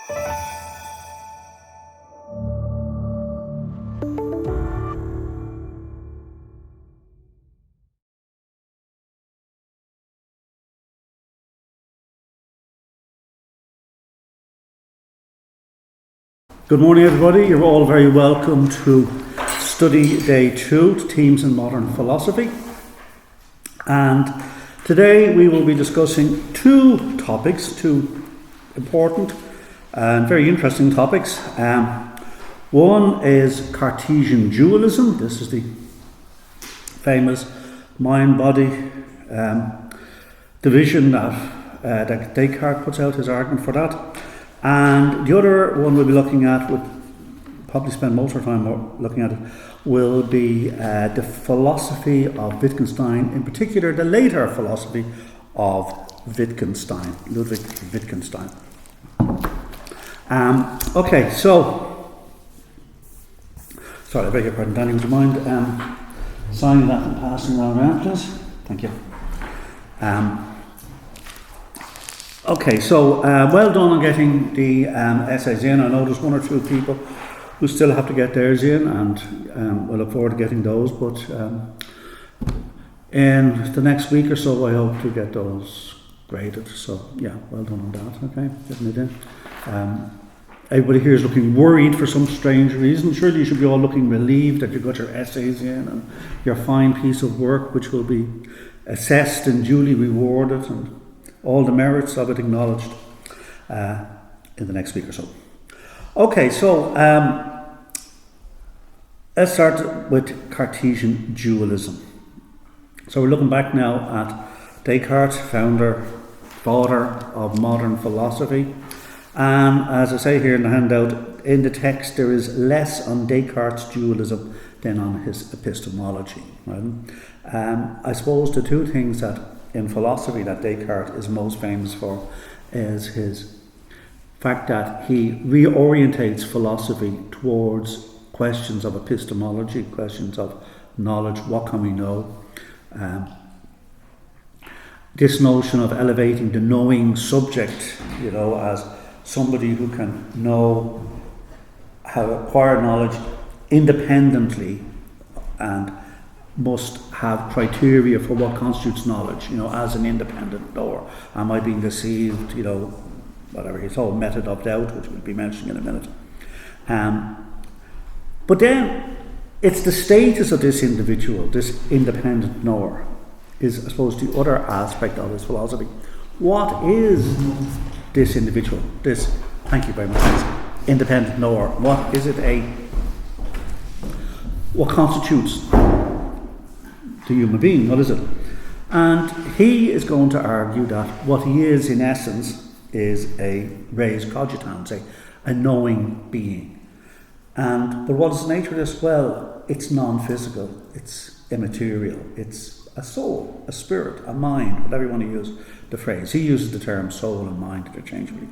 Good morning, everybody. You're all very welcome to study day 2, Themes in Modern Philosophy. And today we will be discussing two topics, two important and very interesting topics. One is Cartesian dualism. This is the famous mind-body division that Descartes puts out his argument for that. And the other one we'll be looking at, we'll probably spend most of our time looking at it, will be the philosophy of Wittgenstein, in particular the later philosophy of Wittgenstein, Ludwig Wittgenstein. Okay, so, sorry, I beg your pardon, Danny, would you mind signing that and passing that around, please? Thank you. Okay, so well done on getting the essays in. I know there's one or two people who still have to get theirs in, and we'll look forward to getting those. But in the next week or so, I hope to get those graded. So yeah, well done on that. Okay, getting it in. Everybody here is looking worried for some strange reason. Surely you should be all looking relieved that you got your essays in and your fine piece of work, which will be assessed and duly rewarded, and all the merits of it acknowledged in the next week or so. Okay, so let's start with Cartesian dualism. So we're looking back now at Descartes, father of modern philosophy. And as I say here in the handout, in the text there is less on Descartes' dualism than on his epistemology. Right? I suppose the two things that in philosophy that Descartes is most famous for is his fact that he reorientates philosophy towards questions of epistemology, questions of knowledge, what can we know. This notion of elevating the knowing subject, as somebody who can know, have acquired knowledge independently and must have criteria for what constitutes knowledge, as an independent knower. Am I being deceived, whatever, his whole method of doubt, which we'll be mentioning in a minute. But then, it's the status of this individual, this independent knower, is, I suppose, the other aspect of his philosophy. What is this individual, thank you very much, independent knower? What is it what constitutes the human being? What is it? And he is going to argue that what he is in essence is a res cogitans, a knowing being. But what is the nature of this? Well, it's non-physical, it's immaterial, it's a soul, a spirit, a mind, whatever you want to use the phrase. He uses the term soul and mind interchangeably.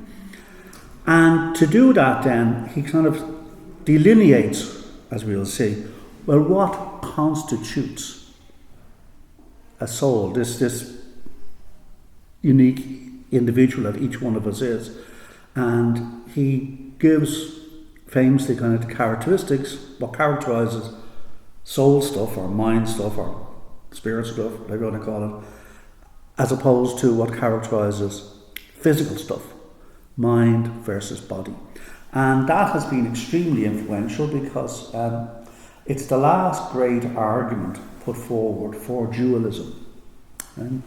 And to do that then, he kind of delineates, as we'll see, well, what constitutes a soul, this unique individual that each one of us is. And he gives famously kind of the characteristics, what characterises soul stuff or mind stuff or spirit stuff, whatever you want to call it, as opposed to what characterises physical stuff, mind versus body. And that has been extremely influential because it's the last great argument put forward for dualism, an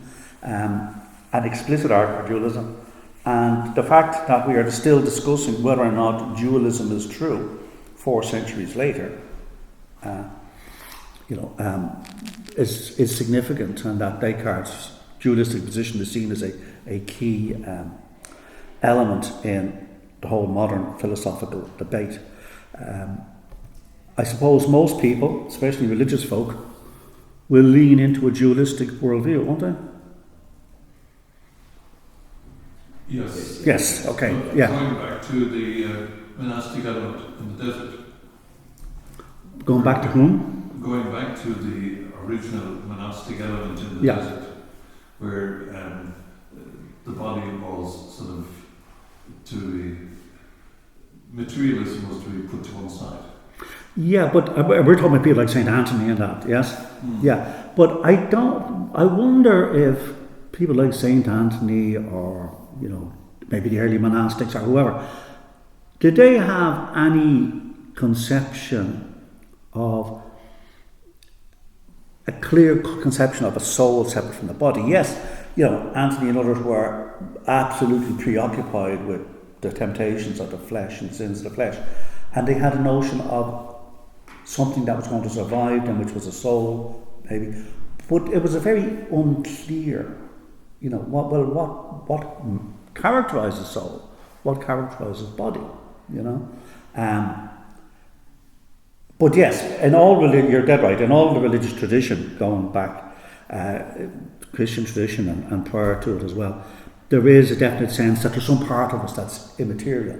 explicit argument for dualism, and the fact that we are still discussing whether or not dualism is true 4 centuries later, is significant, and that Descartes' dualistic position is seen as a key element in the whole modern philosophical debate. I suppose most people, especially religious folk, will lean into a dualistic worldview, won't they? Yes. Yes, okay, so, yeah. Going back to the monastic element in the desert. Going back to whom? Going back to the original monastic element in the desert, where the body was sort of to be materialism was to be put to one side. Yeah, but we're talking about people like St. Anthony and that, yes? Yeah, but I wonder if people like St. Anthony or, maybe the early monastics or whoever, did they have any conception of a clear conception of a soul separate from the body? Yes, Anthony and others were absolutely preoccupied with the temptations of the flesh and sins of the flesh, and they had a notion of something that was going to survive them, which was a soul, maybe. But it was a very unclear, what characterises soul, what characterises body, But yes, in all you're dead right. In all the religious tradition, going back, Christian tradition and prior to it as well, there is a definite sense that there's some part of us that's immaterial.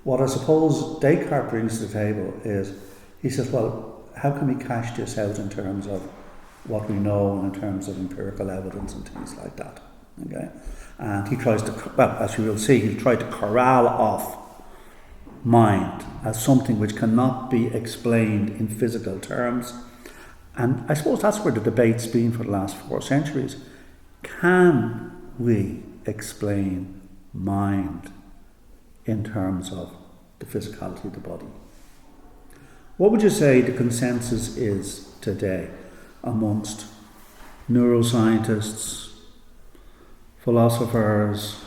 What I suppose Descartes brings to the table is, he says, well, how can we cash this out in terms of what we know and in terms of empirical evidence and things like that? Okay, and he tries to, as we will see, he'll try to corral off mind as something which cannot be explained in physical terms. And I suppose that's where the debate's been for the last 4 centuries. Can we explain mind in terms of the physicality of the body? What would you say the consensus is today amongst neuroscientists, philosophers?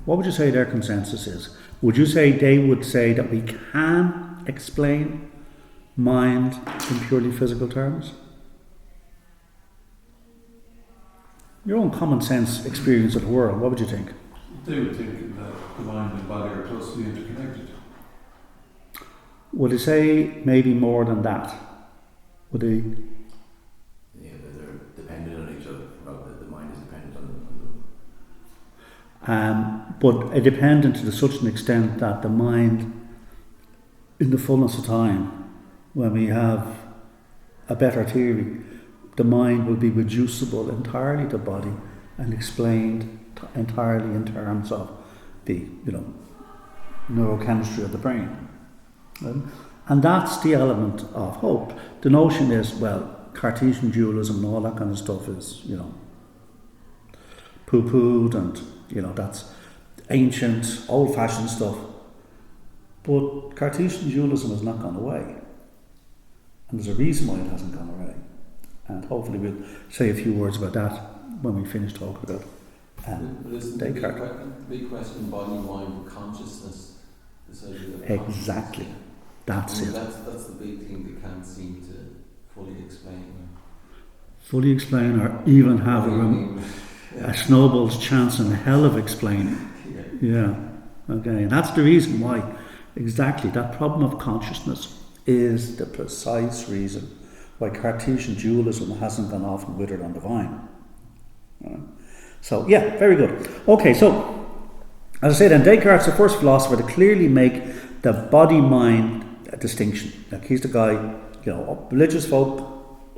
What would you say their consensus is? Would you say they would say that we can explain mind in purely physical terms? Your own common sense experience of the world, what would you think? They would think that the mind and body are closely interconnected. Would they say maybe more than that? Would they? Yeah, they're dependent on each other. Well, the mind is dependent on them. But dependent to such an extent that the mind, in the fullness of time, when we have a better theory, the mind will be reducible entirely to body and explained entirely in terms of the neurochemistry of the brain. And that's the element of hope. The notion is, well, Cartesian dualism and all that kind of stuff is, poo-pooed, and that's ancient, old-fashioned stuff. But Cartesian dualism has not gone away, and there's a reason why it hasn't gone away. And hopefully we'll say a few words about that when we finish talking about Descartes. The big question: body, mind, consciousness. Exactly. That's it. That's the big thing they can't seem to fully explain. Fully explain, or even have a snowball's chance in hell of explaining. Yeah. Okay. And that's the reason why, exactly, that problem of consciousness is the precise reason why Cartesian dualism hasn't gone off and withered on the vine. Right. So, yeah, very good. Okay, so, as I said, then Descartes is the first philosopher to clearly make the body-mind distinction. Like, he's the guy, religious folk,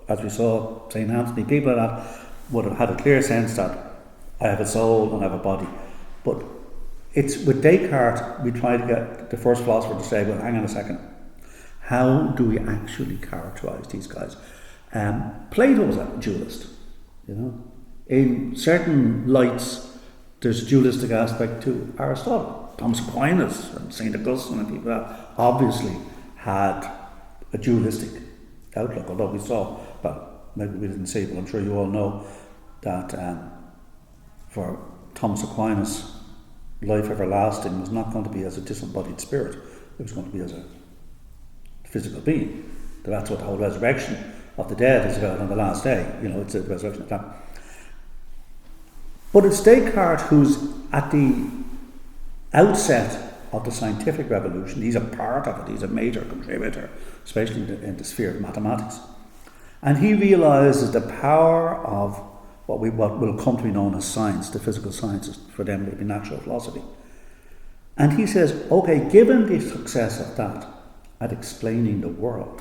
as we saw, St. Anthony, people like that, would have had a clear sense that I have a soul and I have a body. But it's with Descartes, we try to get the first philosopher to say, well, hang on a second. How do we actually characterise these guys? Plato was a dualist, In certain lights, there's a dualistic aspect to Aristotle. Thomas Aquinas and St. Augustine and people like that obviously had a dualistic outlook, although we saw, maybe we didn't see, but I'm sure you all know that for Thomas Aquinas, life everlasting was not going to be as a disembodied spirit, it was going to be as a physical being. That's what the whole resurrection of the dead is about on the last day. It's a resurrection of that. But it's Descartes who's at the outset of the scientific revolution. He's a part of it. He's a major contributor, especially in the sphere of mathematics. And he realises the power of what will come to be known as science, the physical sciences. For them, it will be natural philosophy. And he says, okay, given the success of that at explaining the world,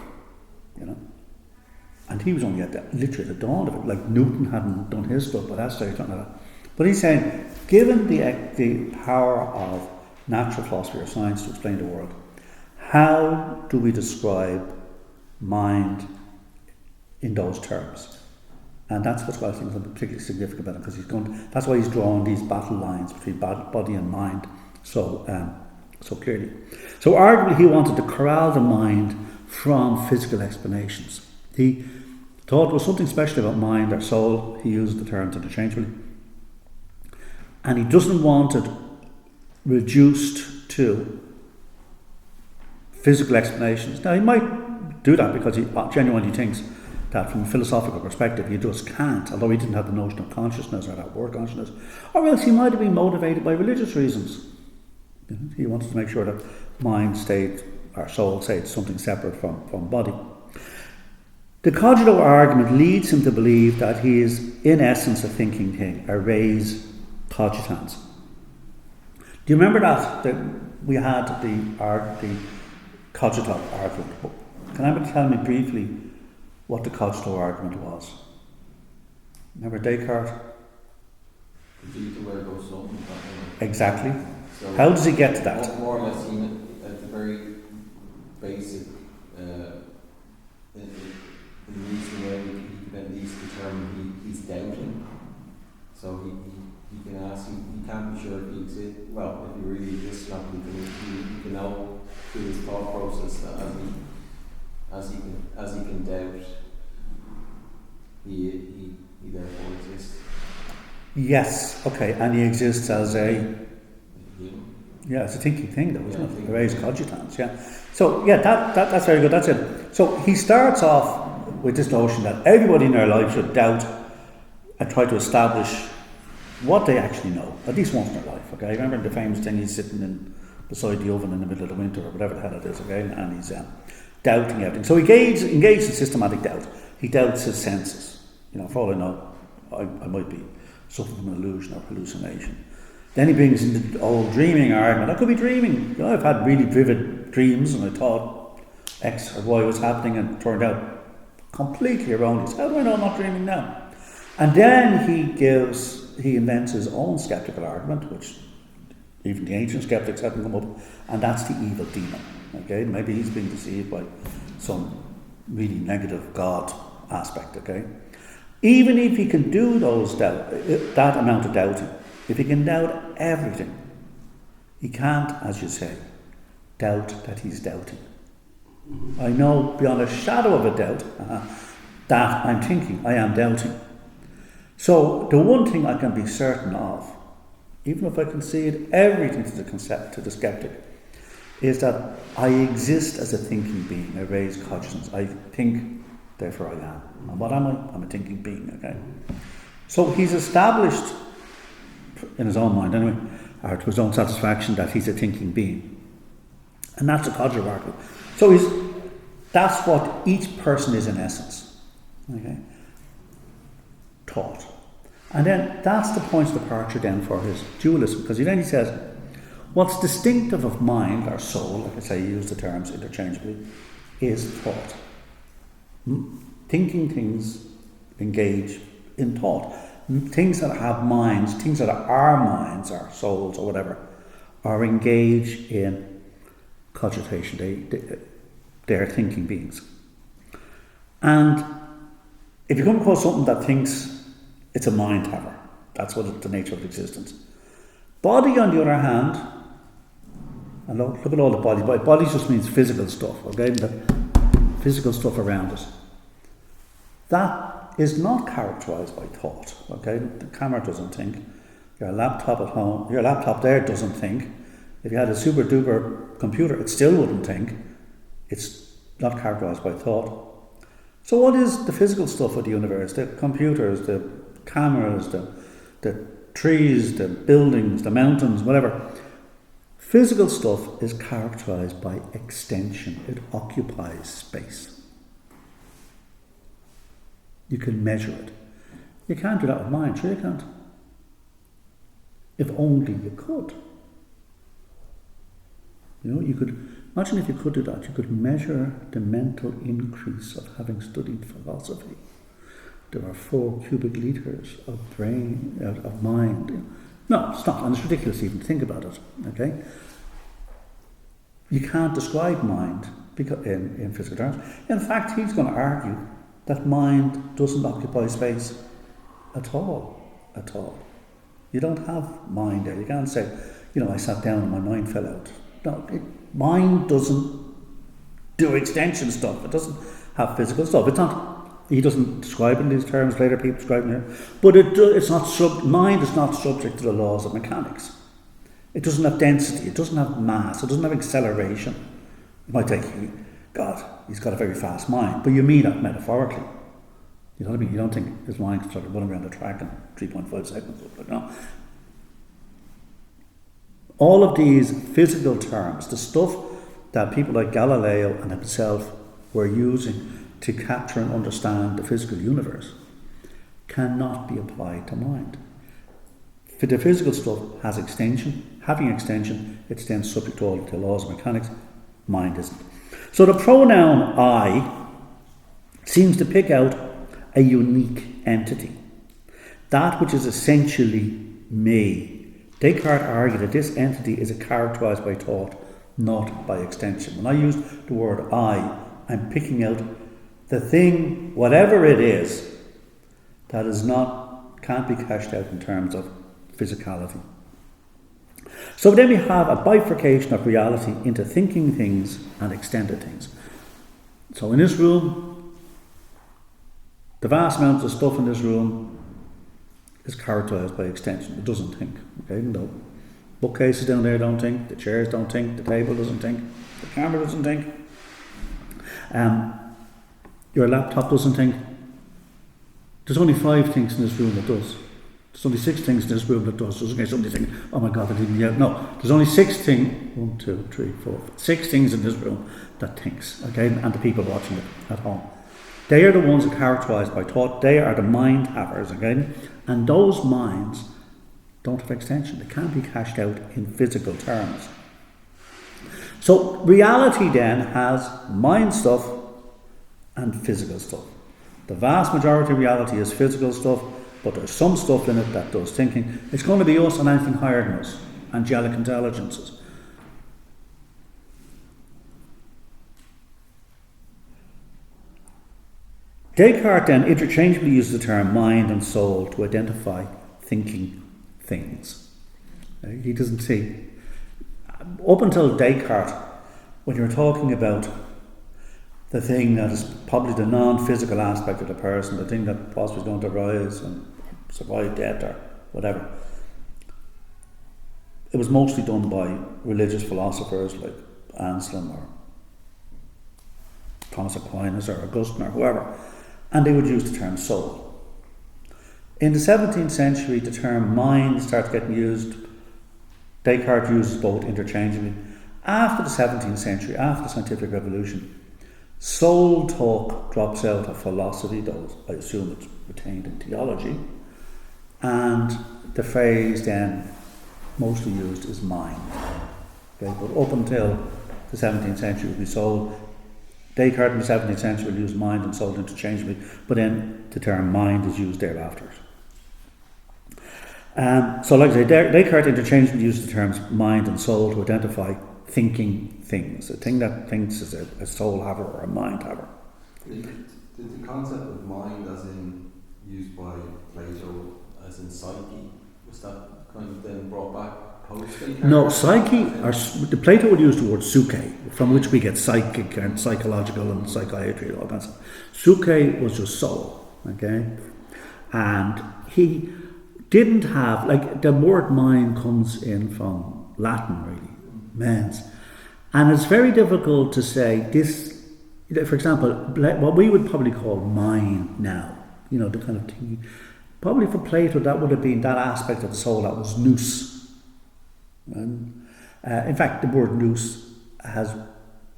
and he was only literally at the dawn of it, like Newton hadn't done his stuff by that stage, something like that. But he's saying, given the power of natural philosophy or science to explain the world. How do we describe mind in those terms? And that's what's why I think is particularly significant about it, because that's why he's drawing these battle lines between body and mind so clearly. So arguably he wanted to corral the mind from physical explanations. He thought there was something special about mind or soul. He used the term interchangeably. And he doesn't want it reduced to physical explanations. Now, he might do that because he genuinely thinks that from a philosophical perspective you just can't, although he didn't have the notion of consciousness or that word consciousness, or else he might have been motivated by religious reasons. He wanted to make sure that mind stayed, or soul stayed, something separate from body. The cogito argument leads him to believe that he is in essence a thinking thing, a res cogitans. Do you remember that we had the cogito argument? Can anybody tell me briefly what the cogito argument was? Remember Descartes? Exactly. So how does he get to that? More or less, at the very basic, in reason way, he can at least determine he's doubting. So he can ask, he can't be sure if he exists. Well, if he really exists, not he can know through his thought process that as he can doubt, he therefore exists. Yes, okay, and he exists as it's a thinking thing though, isn't it? The res cogitans, yeah. So yeah, that's very good, that's it. So he starts off with this notion that everybody in their life should doubt and try to establish what they actually know, at least once in their life, okay? Remember the famous thing, he's sitting beside the oven in the middle of the winter or whatever the hell it is, okay? And he's doubting everything. So he engaged in systematic doubt. He doubts his senses. For all I know, I might be suffering from an illusion or hallucination. Then he brings in the old dreaming argument. I could be dreaming. I've had really vivid dreams and I thought X or Y was happening and it turned out completely erroneous. How do I know I'm not dreaming now? And then he invents his own skeptical argument, which even the ancient skeptics hadn't come up, and that's the evil demon. Okay, maybe he's being deceived by some really negative God aspect. Okay, even if he can do that amount of doubting, if he can doubt everything, he can't, as you say, doubt that he's doubting. I know beyond a shadow of a doubt that I'm thinking, I am doubting. So the one thing I can be certain of, even if I concede everything to the skeptic, is that I exist as a thinking being, a res cogitans. I think, therefore I am. And what am I? I'm a thinking being, okay? So he's established, in his own mind anyway, or to his own satisfaction, that he's a thinking being. And that's a cogito argument. So that's what each person is in essence, okay? Thought. And then that's the point of departure then for his dualism, because he says, what's distinctive of mind or soul, like I say, you use the terms interchangeably, is thought. Thinking things engage in thought. Things that have minds, things that are our minds, our souls or whatever, are engaged in cogitation. They're thinking beings. And if you come across something that thinks it's a mind haver, that's what the nature of existence. Body, on the other hand, and look at all the bodies. Body just means physical stuff, okay? The physical stuff around us. That is not characterised by thought, okay? The camera doesn't think. Your laptop at home, your laptop there doesn't think. If you had a super duper computer, it still wouldn't think. It's not characterised by thought. So what is the physical stuff of the universe? The computers, the cameras, the trees, the buildings, the mountains, whatever. Physical stuff is characterised by extension. It occupies space. You can measure it. You can't do that with mind, sure you can't. If only you could. You could imagine if you could do that, you could measure the mental increase of having studied philosophy. There are 4 cubic litres of brain, of mind. No, it's not, and it's ridiculous even to think about it, okay? You can't describe mind in physical terms. In fact, he's going to argue that mind doesn't occupy space at all. You don't have mind there. You can't say, I sat down and my mind fell out. No, mind doesn't do extension stuff. It doesn't have physical stuff. It's not. He doesn't describe it in these terms. Later people describe it here, but it's not. Mind is not subject to the laws of mechanics. It doesn't have density. It doesn't have mass. It doesn't have acceleration. You might think, God, he's got a very fast mind, but you mean that metaphorically. You know what I mean? You don't think his mind can start running around the track in 3.5 seconds. No. All of these physical terms, the stuff that people like Galileo and himself were using to capture and understand the physical universe, cannot be applied to mind. For the physical stuff has extension. Having extension, it's then subject to all the laws of mechanics. Mind isn't. So the pronoun I seems to pick out a unique entity, that which is essentially me. Descartes argued that this entity is characterised by thought, not by extension. When I use the word I'm picking out the thing, whatever it is, that can't be cashed out in terms of physicality. So then we have a bifurcation of reality into thinking things and extended things. So in this room, the vast amounts of stuff in this room is characterised by extension. It doesn't think. Okay, no bookcases down there don't think. The chairs don't think. The table doesn't think. The camera doesn't think. Your laptop doesn't think. There's only 5 things in this room that does. There's only 6 things in this room that does. Just in case somebody thinks, oh my God, I didn't yet. No, there's only 6 things. 1, 2, 3, 4, 6 things in this room that thinks. Okay, and the people watching it at home. They are the ones that are characterised by thought. They are the mind havers, okay? And those minds don't have extension. They can't be cashed out in physical terms. So reality then has mind stuff and physical stuff. The vast majority of reality is physical stuff, but there's some stuff in it that does thinking. It's going to be us and anything higher than us, angelic intelligences. Descartes then interchangeably used the term mind and soul to identify thinking things. He doesn't see. Up until Descartes, when you're talking about the thing that is probably the non-physical aspect of the person, the thing that possibly is going to rise and survive death or whatever, it was mostly done by religious philosophers like Anselm or Thomas Aquinas or Augustine or whoever, and they would use the term soul. In the 17th century, the term mind starts getting used. Descartes uses both interchangeably. After the 17th century, after the scientific revolution, soul talk drops out of philosophy, though I assume it's retained in theology, and the phrase then mostly used is mind. Okay, but up until the 17th century, it would be soul. Descartes in the 17th century will use mind and soul interchangeably, but then the term mind is used thereafter. So like I say, Descartes interchangeably uses the terms mind and soul to identify thinking things. A thing that thinks is a soul haver or a mind haver. Did the concept of mind as in used by Plato as in psyche, was that kind of then brought back post-Descartes? No, psyche, the Plato would use the word psyche, from which we get psychic and psychological and psychiatry and all that stuff. Psyche was just soul, okay? And he didn't have, like, the word mind comes in from Latin, really, mens. And it's very difficult to say this, for example, what we would probably call mind now, the kind of thing. Probably for Plato, that would have been that aspect of the soul that was nous. And, in fact, the word nous has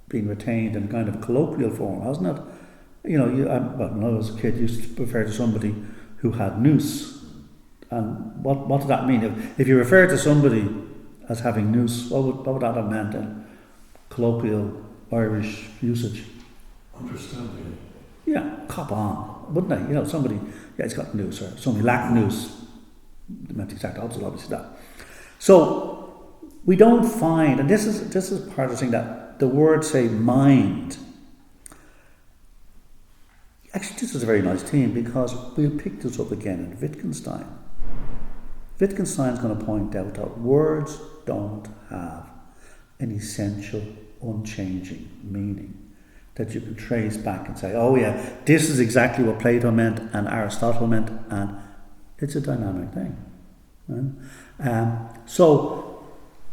been retained in kind of a colloquial form, hasn't it? When I was a kid, you used to refer to somebody who had nous. And what did that mean? If you refer to somebody as having nous, what would that have meant in colloquial Irish usage? Understanding. Yeah, cop on, wouldn't they? Somebody, he's got nous, or somebody lacked nous. They meant the exact opposite, obviously, that. So, we don't find, and this is part of the thing, that the word, say, mind. Actually, this is a very nice theme, because we'll pick this up again in Wittgenstein. Wittgenstein's going to point out that words don't have an essential, unchanging meaning that you can trace back and say, oh yeah, this is exactly what Plato meant and Aristotle meant, and it's a dynamic thing. Right? So,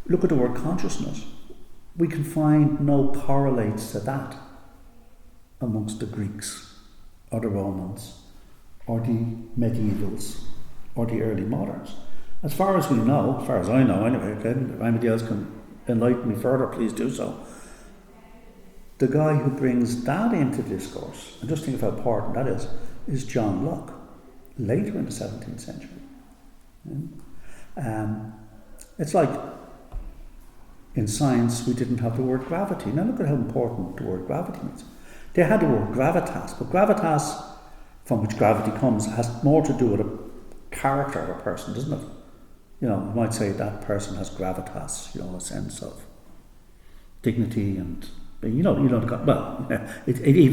look at the word consciousness. We can find no correlates to that amongst the Greeks or the Romans or the medievals or the early moderns. As far as we know, as far as I know anyway, okay, if anybody else can enlighten me further, please do so. The guy who brings that into discourse, and just think of how important that is John Locke, later in the 17th century. It's like in science we didn't have the word gravity. Now look at how important the word gravity means. They had the word gravitas, but gravitas, from which gravity comes, has more to do with a character of a person, doesn't it? You know, you might say that person has gravitas, a sense of dignity and, even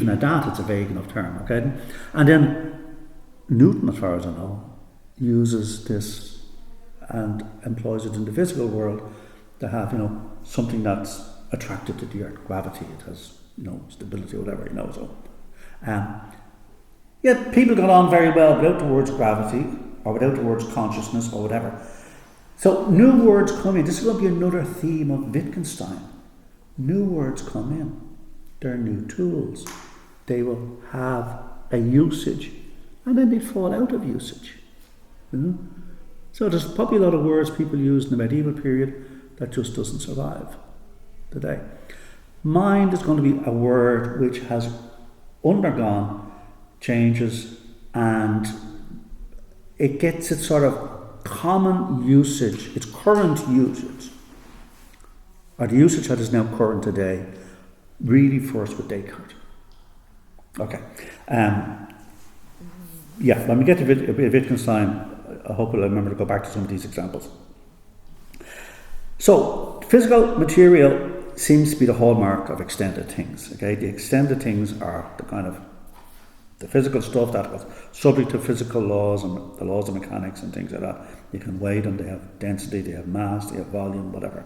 at that it's a vague enough term, okay? And then Newton, as far as I know, uses this and employs it in the physical world to have, something that's attracted to the earth, gravity, it has, stability or whatever, so. Yet people got on very well without the words gravity or without the words consciousness or whatever. So new words come in. This is going to be another theme of Wittgenstein. New words come in. They're new tools. They will have a usage and then they fall out of usage. So there's probably a lot of words people used in the medieval period that just doesn't survive today. Mind is going to be a word which has undergone changes and it gets its sort of common usage, its current usage, or the usage that is now current today, really first with Descartes. Okay. When we get to Wittgenstein, I hope I'll remember to go back to some of these examples. So, physical material seems to be the hallmark of extended things. Okay, the extended things are the kind of the physical stuff that was subject to physical laws and the laws of mechanics and things like that. You can weigh them, they have density, they have mass, they have volume, whatever.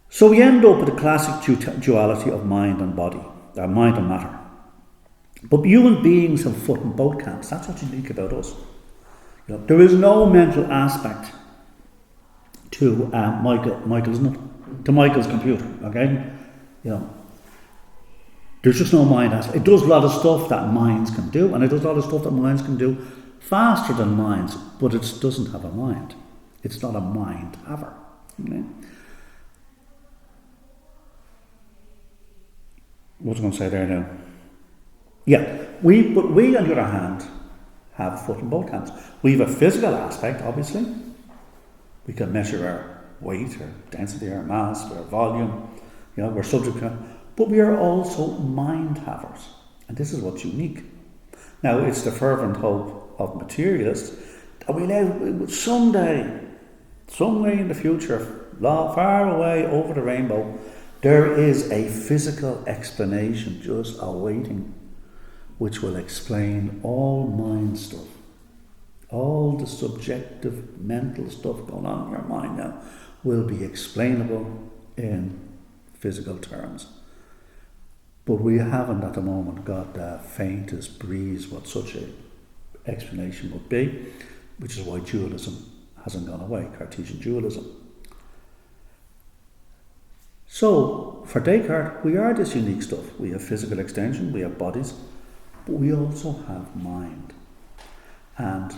So we end up with the classic duality of mind and body, mind and matter. But human beings have foot in both camps. That's what's unique about us. There is no mental aspect to Michael, isn't it? To Michael's computer, okay? There's just no mind aspect. It does a lot of stuff that minds can do, and it does a lot of stuff that minds can do faster than minds, but it doesn't have a mind. It's not a mind haver. Okay? What was I going to say there now? Yeah, we on the other hand have a foot in both camps. We have a physical aspect, obviously. We can measure our weight, our density, our mass, our volume. We're subject to it. But we are also mind havers. And this is what's unique. Now, it's the fervent hope of materialists that we now, someday, some way in the future, far away over the rainbow, there is a physical explanation just awaiting, which will explain all mind stuff. All the subjective mental stuff going on in your mind now will be explainable in physical terms. But we haven't at the moment got the faintest breeze what such an explanation would be, which is why dualism hasn't gone away, Cartesian dualism. So, for Descartes, we are this unique stuff. We have physical extension, we have bodies, but we also have mind. And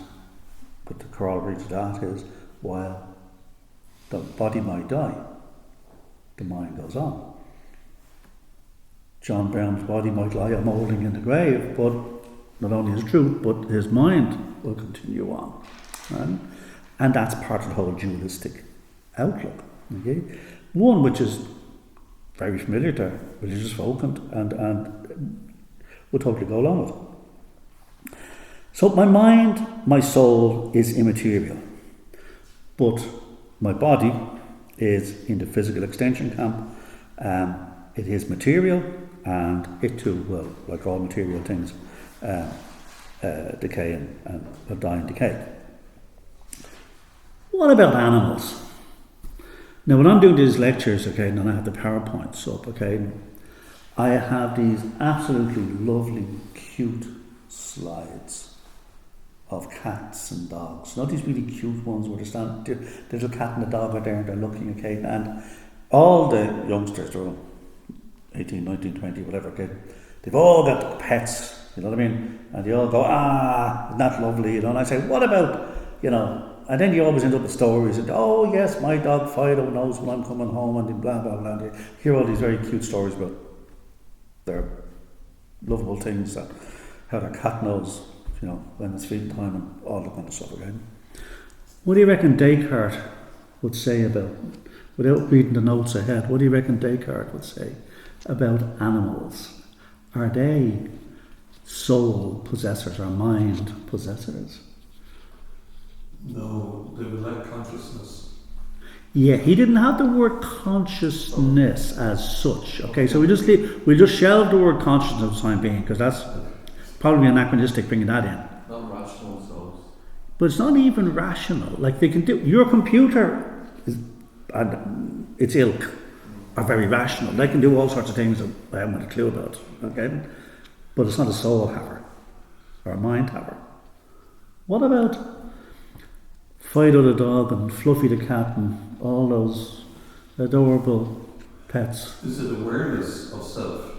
but the corollary to that is, while the body might die, the mind goes on. John Brown's body might lie moulding in the grave, but not only his truth, but his mind will continue on. Right? And that's part of the whole dualistic outlook. Okay? One which is very familiar to religious folk and would totally go along with it. So my mind, my soul is immaterial, but My body is in the physical extension camp. It is material, and it too will, like all material things, decay and will die and decay. What about animals? Now, when I'm doing these lectures, okay, and I have the PowerPoints up, okay, I have these absolutely lovely, cute slides of cats and dogs. Not these really cute ones where the little cat and the dog are there and they're looking, okay, and all the youngsters, they're all 18, 19, 20, whatever, okay, they've all got pets, you know what I mean? And they all go, isn't that lovely, you know? And I say, what about, you know, and then you always end up with stories, and oh yes, my dog Fido knows when I'm coming home, and blah, blah, blah. And you hear all these very cute stories about their lovable things, and how their cat knows, you know, when it's feeding time and all that kind of stuff again. What do you reckon Descartes would say about, without reading the notes ahead, what do you reckon Descartes would say about animals? Are they soul possessors or mind possessors? No, they would lack consciousness. Yeah, he didn't have the word consciousness as such. Okay, so we'll just shelve the word consciousness for the time being, because that's probably anachronistic bringing that in. Not rational souls. But it's not even rational. Like they can do, your computer is, and its ilk are very rational. They can do all sorts of things that I haven't got a clue about. Okay, but it's not a soul haver or a mind haver. What about Fido the dog and Fluffy the cat and all those adorable pets? Is it awareness of self?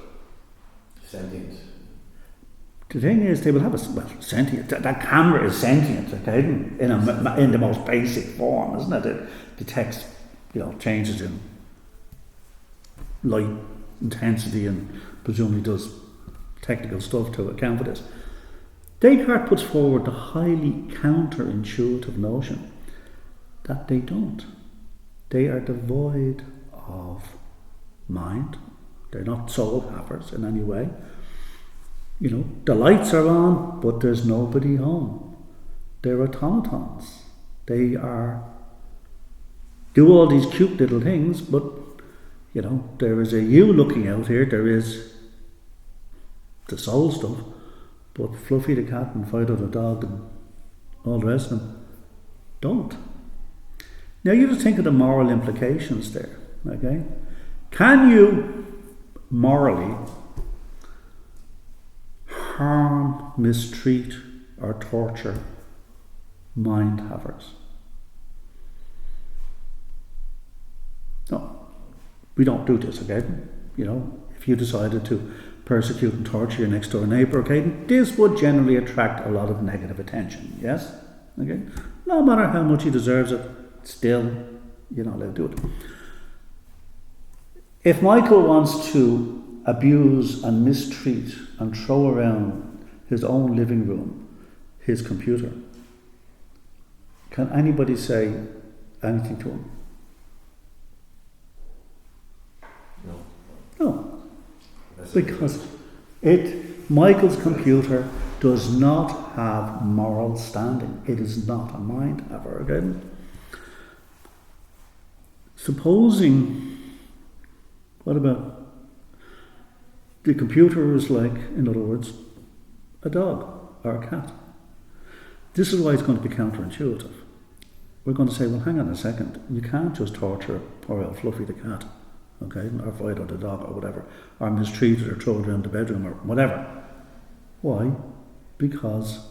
Sentient. The thing is, they will have sentient. That camera is sentient, okay, in the most basic form, isn't it? It detects, you know, changes in light intensity and presumably does technical stuff to account for this. Descartes puts forward the highly counterintuitive notion that they don't. They are devoid of mind. They're not soul havers in any way. You know, the lights are on, but there's nobody home. They're automatons. They do all these cute little things, but, you know, there is a you looking out here. There is the soul stuff. But Fluffy the cat and Fido the dog and all the rest of them don't. Now you just think of the moral implications there, okay? Can you morally harm, mistreat or torture mind havers? No, we don't do this, okay? You know, if you decided to persecute and torture your next door neighbour, okay, this would generally attract a lot of negative attention, yes? Okay? No matter how much he deserves it, still, you're not allowed to do it. If Michael wants to abuse and mistreat and throw around his own living room, his computer, can anybody say anything to him? No. Because Michael's computer does not have moral standing. It is not a mind haver again. Supposing, what about the computer is like, in other words, a dog or a cat. This is why it's going to be counterintuitive. We're going to say, well, hang on a second, you can't just torture poor old Fluffy the cat, okay, or Fido the dog or whatever, or mistreat it or throw it around the bedroom or whatever. Why? Because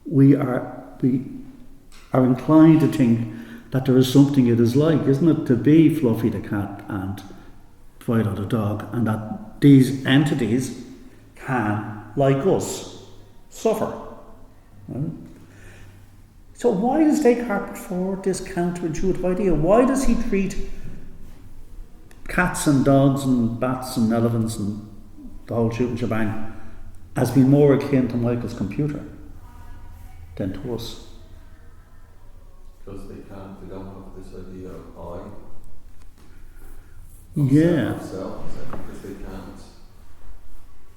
we are inclined to think that there is something it is like, isn't it, to be Fluffy the cat and Fido the dog, and that these entities can, like us, suffer. Right? So why does Descartes put forward this counterintuitive idea? Why does he treat cats and dogs and bats and elephants and the whole shooting shebang as being more akin to Michael's computer than to us? Because they don't have this idea of I. Yeah. Because they can't.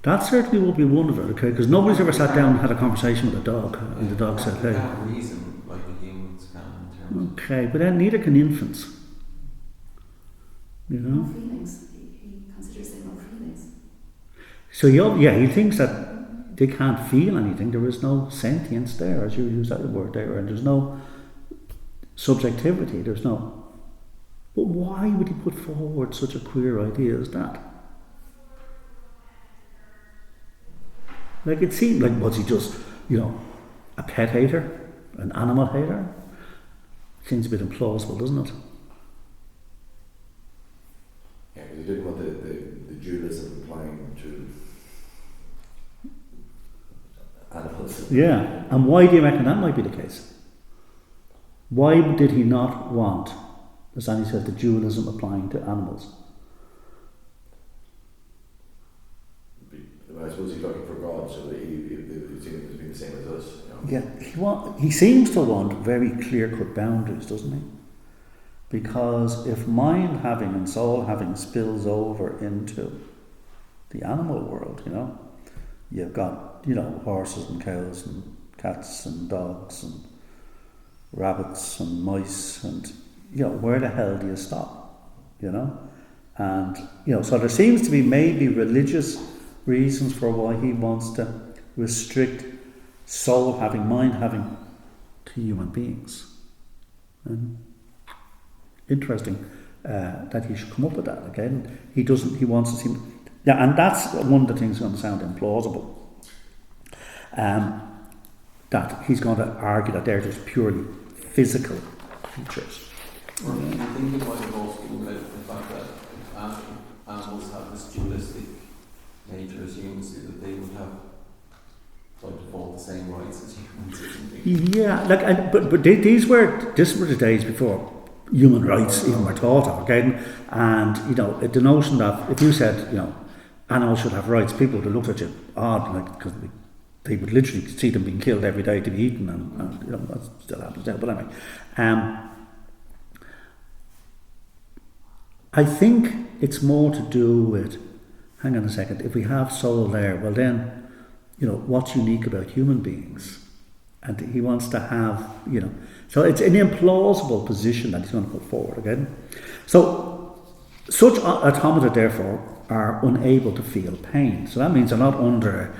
That certainly will be one of it, okay? Because nobody's ever sat down and had a conversation with a dog, and the dog said, They hey. can't reason like the humans can in Okay, but then neither can infants. You No know? feelings. He considers them no feelings. So he thinks that they can't feel anything. There is no sentience there, as you use that word there, and there's no subjectivity. There's no. But why would he put forward such a queer idea as that? Like, it seemed like, was he just, a pet hater, an animal hater? Seems a bit implausible, doesn't it? Yeah, because he didn't want the dualism applying to animals. Yeah, and why do you reckon that might be the case? Why did he not want, as Annie says, the dualism applying to animals? I suppose he's looking for God, so that he seems to be the same as us. Yeah, he seems to want very clear-cut boundaries, doesn't he? Because if mind having and soul having spills over into the animal world, you've got, horses and cows and cats and dogs and rabbits and mice and, where the hell do you stop, And, so there seems to be maybe religious reasons for why he wants to restrict soul having, mind having to human beings. Interesting that he should come up with that again. He wants to seem, and that's one of the things going to sound implausible. That he's going to argue that they're just purely physical features. Or do you think it might have also been about the fact that animals have this dualistic nature as humans do, that they would have by default the same rights as humans or something? Yeah, but these were the days before human rights even were thought of, okay? And the notion that if you said animals should have rights, people would have looked at you odd, because they would literally see them being killed every day to be eaten, and that still happens now. But anyway, I think it's more to do with, hang on a second, if we have soul there, well then, what's unique about human beings? And he wants to have, so it's an implausible position that he's going to put forward, okay? So, such automata, therefore, are unable to feel pain. So that means they're not under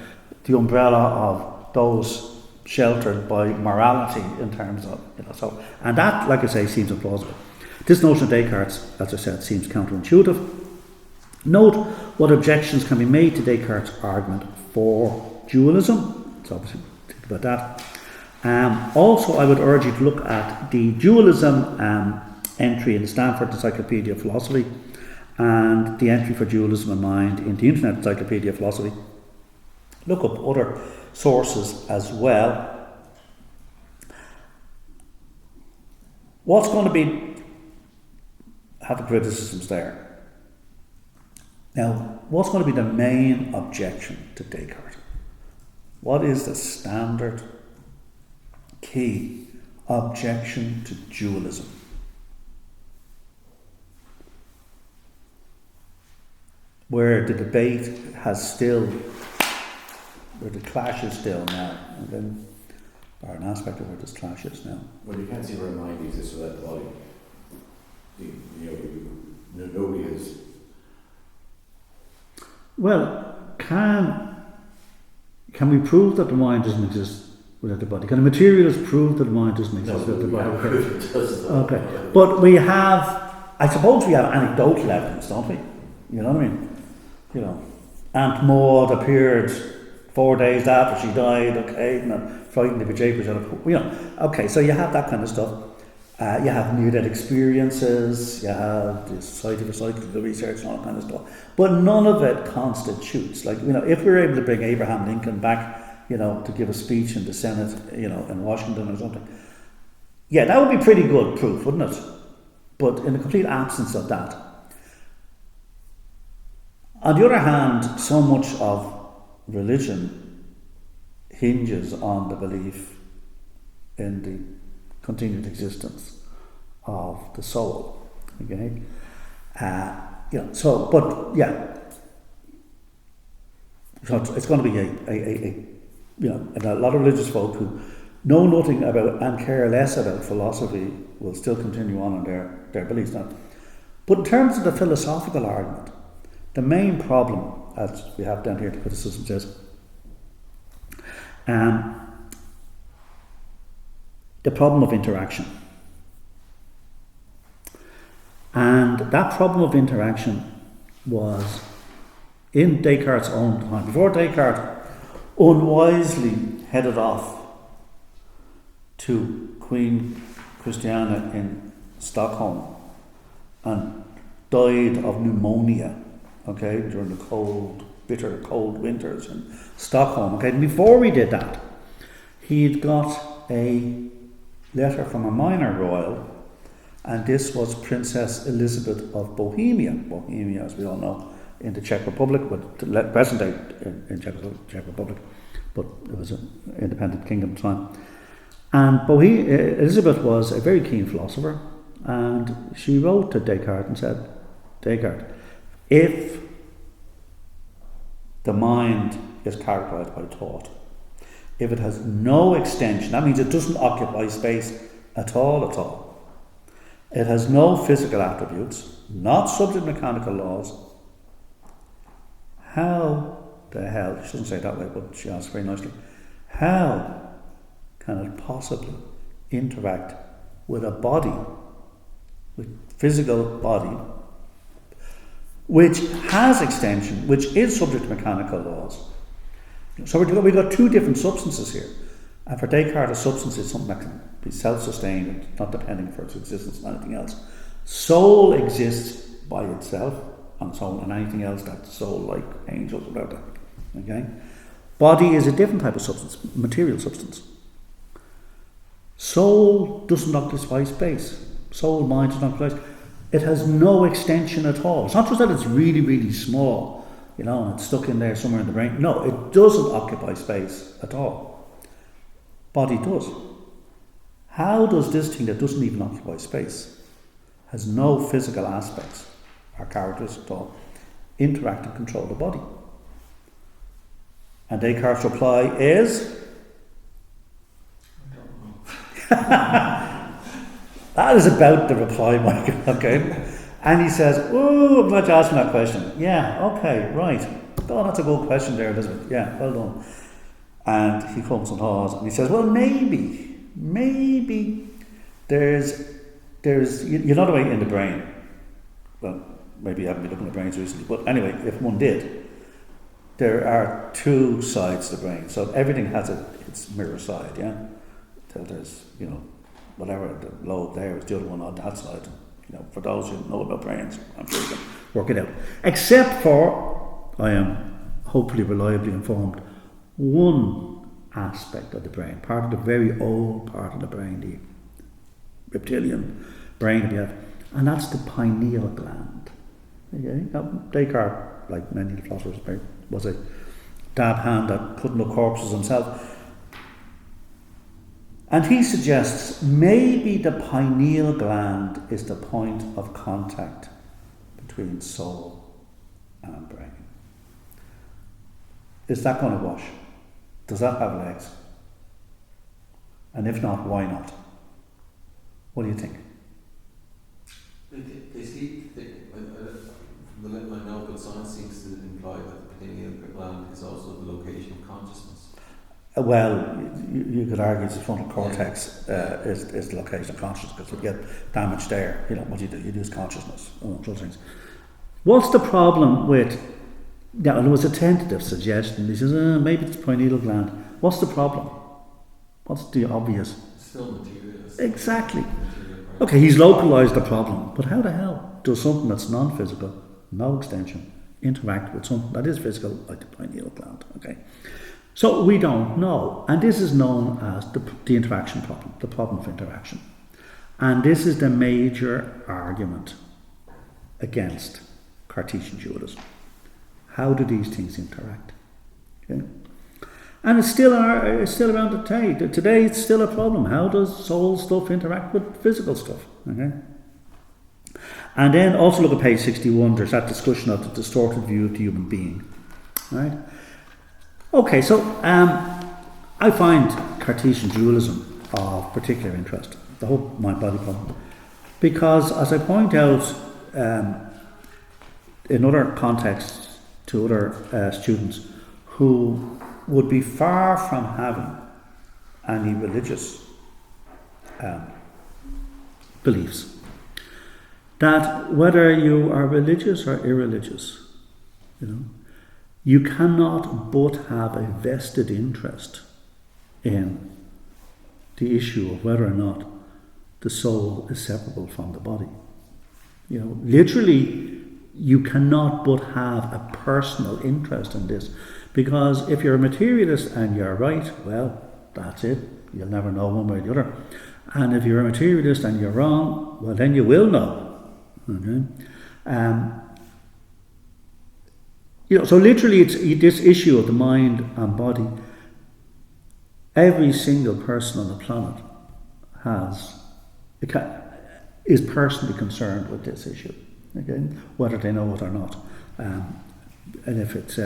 the umbrella of those sheltered by morality in terms of, so, and that, like I say, seems implausible. This notion of Descartes, as I said, seems counterintuitive. Note what objections can be made to Descartes' argument for dualism. So obviously, think about that. Also, I would urge you to look at the dualism entry in the Stanford Encyclopedia of Philosophy and the entry for dualism of mind in the Internet Encyclopedia of Philosophy. Look up other sources as well. What's going to be have the criticisms there? Now, what's going to be the main objection to Descartes? What is the standard key objection to dualism? Where the debate has still, where the clash is still now, and then, or an aspect of where this clash is now. Well, you can't see where mind exists without the body. Nobody is. Well, can we prove that the mind doesn't exist without the body? Can a materialist prove that the mind doesn't exist without the body? Okay. But we have, I suppose we have anecdotal evidence, don't we? You know what I mean? Aunt Maud appeared 4 days after she died, okay, and frightened the bejeepers out of, okay, so you have that kind of stuff. You have near-death experiences, you have the Society for Psychological Research and all that kind of stuff. But none of it constitutes, if we were able to bring Abraham Lincoln back, to give a speech in the Senate, in Washington or something, yeah, that would be pretty good proof, wouldn't it? But in the complete absence of that. On the other hand, so much of religion hinges on the belief in the continued existence of the soul. Okay, so it's going to be a a lot of religious folk who know nothing about and care less about philosophy will still continue on in their beliefs. Now, but in terms of the philosophical argument, the main problem, as we have down here, the criticism says, the problem of interaction. And that problem of interaction was in Descartes' own time. Before Descartes unwisely headed off to Queen Christiana in Stockholm and died of pneumonia, okay, during the bitter cold winters in Stockholm. Okay, and before he did that, he'd got a letter from a minor royal, and this was Princess Elizabeth of Bohemia. Bohemia, as we all know, in the Czech Republic, but present day in Czech Republic, but it was an independent kingdom at the time. And Elizabeth was a very keen philosopher, and she wrote to Descartes and said, Descartes, if the mind is characterized by thought, if it has no extension, that means it doesn't occupy space at all, it has no physical attributes, not subject to mechanical laws, how the hell, she doesn't say it that way, but she asks very nicely, how can it possibly interact with a body, with physical body, which has extension, which is subject to mechanical laws? So we've got two different substances here. And for Descartes, a substance is something that can be self-sustained and not depending for its existence on anything else. Soul exists by itself on its own, and anything else that's soul, like angels, whatever. Okay? Body is a different type of substance, material substance. Soul doesn't occupy space. Soul, mind does not occupy space. It has no extension at all. It's not just that it's really, really small, and it's stuck in there somewhere in the brain. No, it doesn't occupy space at all. Body does. How does this thing that doesn't even occupy space, has no physical aspects or characters at all, interact and control the body? And Descartes' reply is? That is about the reply, Michael, okay? And he says, oh, I'm glad you asked me that question. Yeah, okay, right. Oh, that's a good question there, Elizabeth. Yeah, well done. And he comes and pause and he says, well, maybe there's you know the way in the brain, well, maybe you haven't been looking at brains recently, but anyway, if one did, there are two sides to the brain. So everything has its mirror side, yeah? So there's, whatever, the lobe there is the other one on that side. For those who know about brains, I'm sure you can work it out. Except for, I am hopefully reliably informed, one aspect of the brain, part of the very old part of the brain, the reptilian brain that we have, and that's the pineal gland. Okay? Now, Descartes, like many of the philosophers, was a dab hand at putting up corpses himself. And he suggests maybe the pineal gland is the point of contact between soul and brain. Is that going to wash? Does that have legs? And if not, why not? What do you think? Is he, from the little I know, but science seems to imply that the pineal gland is also the location of consciousness. Well, you could argue it's the frontal cortex is the location of consciousness, because if you get damage there, what you do, you lose consciousness, amongst other things. What's the problem with, there was a tentative suggestion, he says, maybe it's pineal gland. What's the problem? What's the obvious? It's still material. Exactly. Okay, he's localised the problem, but how the hell does something that's non-physical, no extension, interact with something that is physical, like the pineal gland? Okay. So we don't know, and this is known as the interaction problem, the problem of interaction. And this is the major argument against Cartesian dualism. How do these things interact? Okay? And it's still around today. Today it's still a problem. How does soul stuff interact with physical stuff? Okay? And then also look at page 61, there's that discussion of the distorted view of the human being. Right? Okay, so I find Cartesian dualism of particular interest, the whole mind-body problem, because as I point out in other contexts to other students who would be far from having any religious beliefs, that whether you are religious or irreligious, you cannot but have a vested interest in the issue of whether or not the soul is separable from the body. Literally, you cannot but have a personal interest in this, because if you're a materialist and you're right, well, that's it. You'll never know one way or the other. And if you're a materialist and you're wrong, well, then you will know. Okay? So literally, it's this issue of the mind and body. Every single person on the planet is personally concerned with this issue. Okay? Whether they know it or not. And if it's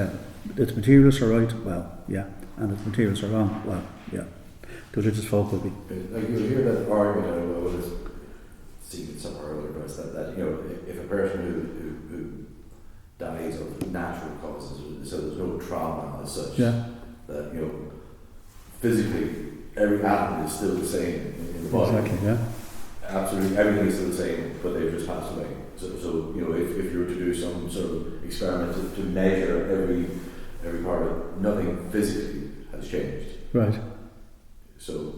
materialists are right, well, yeah. And if materialists are wrong, well, yeah. The religious folk will be. Like you hear that argument, I would have seen it somewhere earlier, but it's that if a person who dies of natural causes, so there's no trauma as such, that physically every atom is still the same in the body. Exactly, yeah. Absolutely, everything is still the same, but they've just passed away. So if you were to do some sort of experiment to measure every part of it, nothing physically has changed. Right. So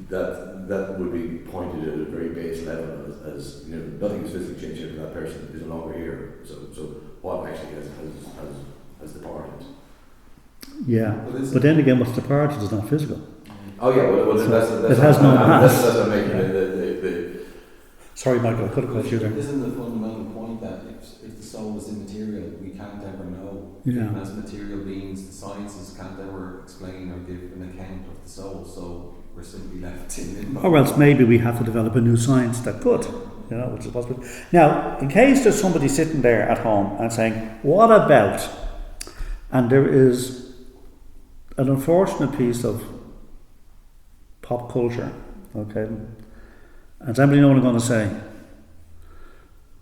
that would be pointed at a very base level as nothing is physically changed for that person is no longer here. So what actually has departed? Yeah, but then again, what's departed is not physical. Oh yeah, well that's it has no mass. That's what I'm making the Sorry, Michael, I could have cut you there. Isn't the fundamental point that if the soul is immaterial, we can't ever know? Yeah. As material beings, the sciences can't ever explain or give an account of the soul, so we're simply left in limbo. Or else maybe we have to develop a new science that could, which is possible. Now, in case there's somebody sitting there at home and saying, what about, and there is an unfortunate piece of pop culture, okay, and does anybody know what I'm going to say?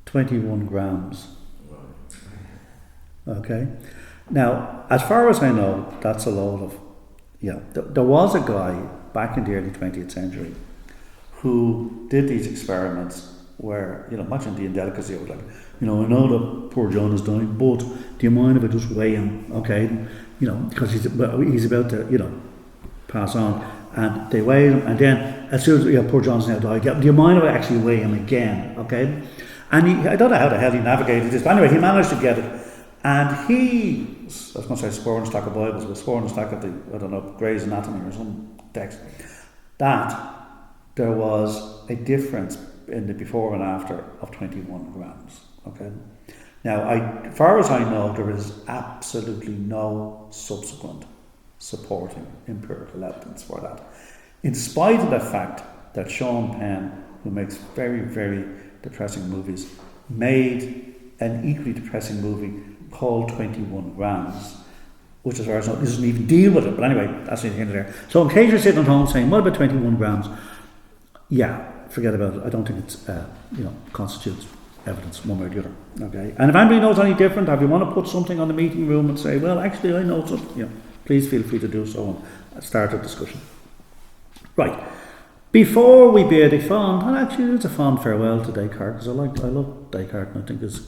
21 grams. Okay. Now, as far as I know, that's a load of, there was a guy back in the early 20th century who did these experiments where, imagine the indelicacy of it, like, I know that poor John is dying, but do you mind if I just weigh him, okay? Because he's about to, pass on. And they weighed him, and then as soon as poor John's now died, do you mind if I actually weigh him again? Okay, and I don't know how the hell he navigated this, but anyway, he managed to get it, and I was going to say swore on a stack of Bibles, but swore on a stack of the Gray's Anatomy or some text, that there was a difference in the before and after of 21 grams. Okay, now as far as I know, there is absolutely no subsequent supporting empirical evidence for that, in spite of the fact that Sean Penn, who makes very, very depressing movies, made an equally depressing movie called 21 Grams, which as far as I know doesn't even deal with it, but anyway, that's the end of there. So in case you're sitting at home saying, what about 21 grams? Yeah, forget about it. I don't think it's constitutes evidence one way or the other. Okay, and if anybody knows any different, or if you want to put something on the meeting room and say, well, actually I know something, please feel free to do so and start a discussion. Right. Before we bid a fond, and actually it's a fond farewell to Descartes, because I love Descartes, and I think it's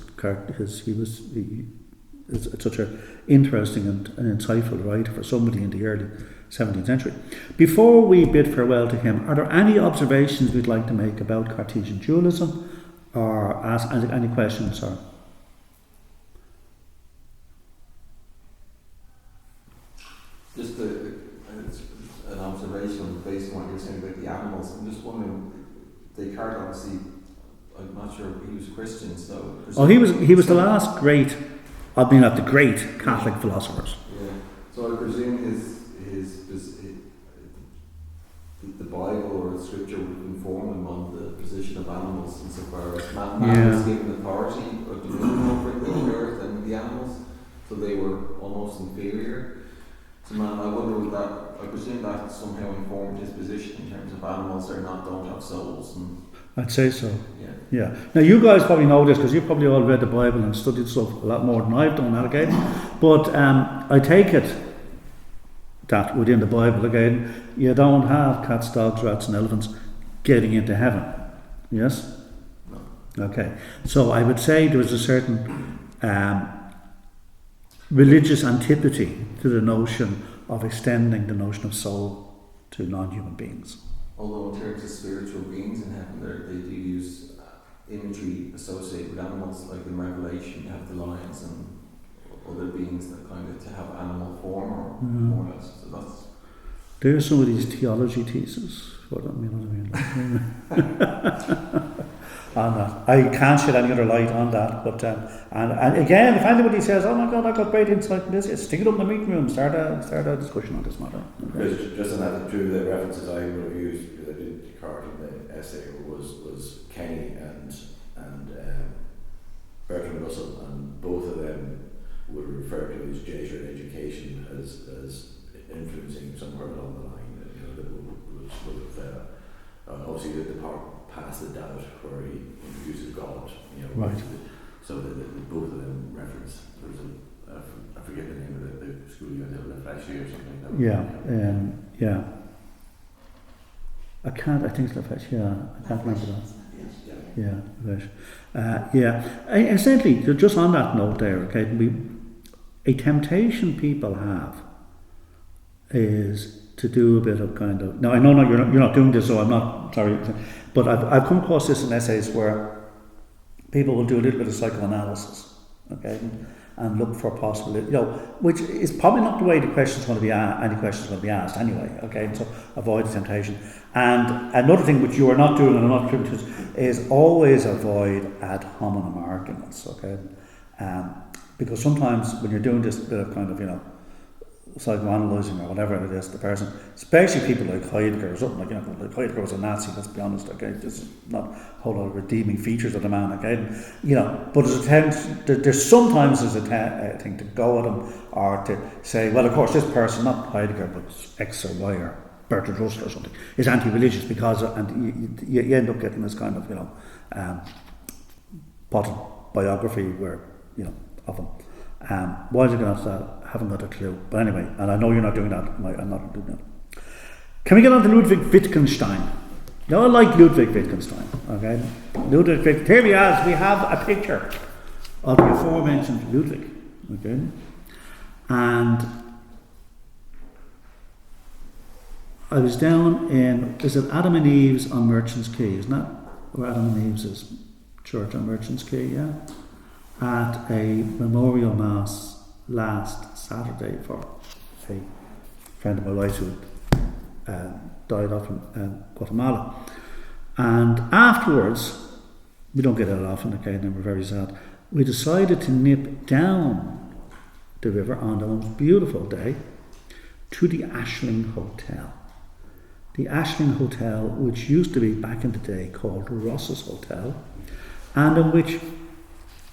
such an interesting and an insightful writer for somebody in the early 17th century. Before we bid farewell to him, are there any observations we'd like to make about Cartesian dualism, or ask any questions? Or just an observation based on what you're saying about the animals. I'm just wondering, Descartes obviously, I'm not sure he was Christian, so... Oh, he was the last great, of the great Catholic philosophers. Yeah, so I presume the Bible or Scripture would inform him on the position of animals insofar as man was given authority or dominion over the earth and the animals, so they were almost inferior. So I wonder would that I presume that somehow informed his position in terms of animals don't have souls. And I'd say so. yeah. Now you guys probably know this because you probably all read the Bible and studied stuff a lot more than I've done, okay? But I take it that within the Bible, again, you don't have cats, dogs, rats and elephants getting into heaven. Yes? No. Okay. So I would say there is a certain religious antipathy to the notion of extending the notion of soul to non-human beings. Although in terms of spiritual beings in heaven, they do use imagery associated with animals, like in Revelation, you have the lions and other beings that kind of to have animal form, or more or less. So that's. There's some of these theology theses. What I mean. On that, I can't shed any other light on that. But and again, if anybody says, "Oh my God, I got great insight in this," stick it up in the meeting room. Start a discussion on this matter. Just on that, two of the references I would have used that I didn't card in the essay was Kenny and Bertrand Russell, and both of them would refer to his Jesuit education as influencing somewhere along the line. That would have obviously the part past the doubt where he introduces God. Right. So both of them reference. There was I forget the name of the school you went to, La Flashy or something like that. Yeah. I think it's La Flashy. Yeah, I can't remember that. Yeah, right. Essentially, just on that note there, okay, a temptation people have is to do a bit of kind of. Now I know you're not doing this, so I'm not sorry, but I've come across this in essays where people will do a little bit of psychoanalysis, okay, and look for possible, which is probably not the way the question's going to be any question's going to be asked anyway, okay. So avoid the temptation. And another thing which you are not doing, and I'm not privy to, is always avoid ad hominem arguments, okay, because sometimes when you're doing this bit of kind of psychoanalyzing or whatever it is, the person, especially people like Heidegger or something like Heidegger was a Nazi, let's be honest, okay, this is not a whole lot of redeeming features of the man, okay, but there's sometimes a thing to go at him or to say, well, of course this person, not Heidegger but X or Y or Bertrand Russell or something, is anti-religious because, and you end up getting this kind of potted biography where of him. Why is it going to that? I haven't got a clue. But anyway, and I know you're not doing that. I'm not doing that. Can we get on to Ludwig Wittgenstein? I like Ludwig Wittgenstein. Okay, here we have a picture of the aforementioned Ludwig. Okay, and I was down in, is it Adam and Eve's on Merchant's Quay? Isn't that where Adam and Eve's church on Merchant's Quay? Yeah. At a memorial mass last Saturday for a friend of my wife's who died off in Guatemala. And afterwards, we don't get that often, okay, and we're very sad, we decided to nip down the river on the most beautiful day to the Ashling Hotel. The Ashling Hotel, which used to be back in the day called Ross's Hotel, and in which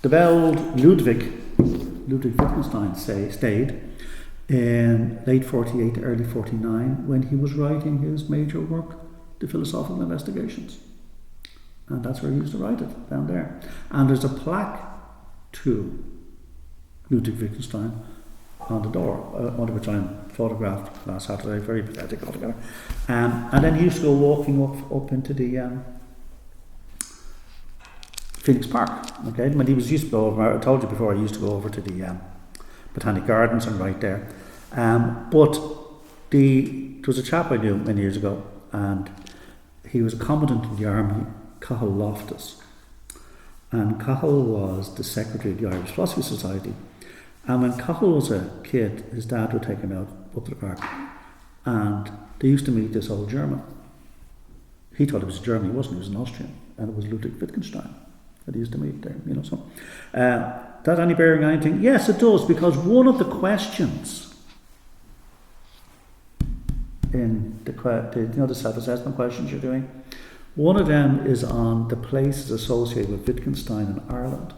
the old Ludwig Wittgenstein stayed in late 48, early 49, when he was writing his major work, The Philosophical Investigations. And that's where he used to write it, down there. And there's a plaque to Ludwig Wittgenstein on the door, one of which I photographed last Saturday, very pathetic altogether. And then he used to go walking up into the Phoenix Park, okay. When he was used to go over, I told you before, I used to go over to the Botanic Gardens and right there. But there was a chap I knew many years ago, and he was a commandant in the army, Cathal Loftus. And Cathal was the secretary of the Irish Philosophy Society. And when Cathal was a kid, his dad would take him out up to the park, and they used to meet this old German. He thought it was a German, he wasn't, he was an Austrian, and it was Ludwig Wittgenstein that he used to meet there, so. Does any bearing on anything? Yes, it does, because one of the questions in the self-assessment questions you're doing, one of them is on the places associated with Wittgenstein in Ireland,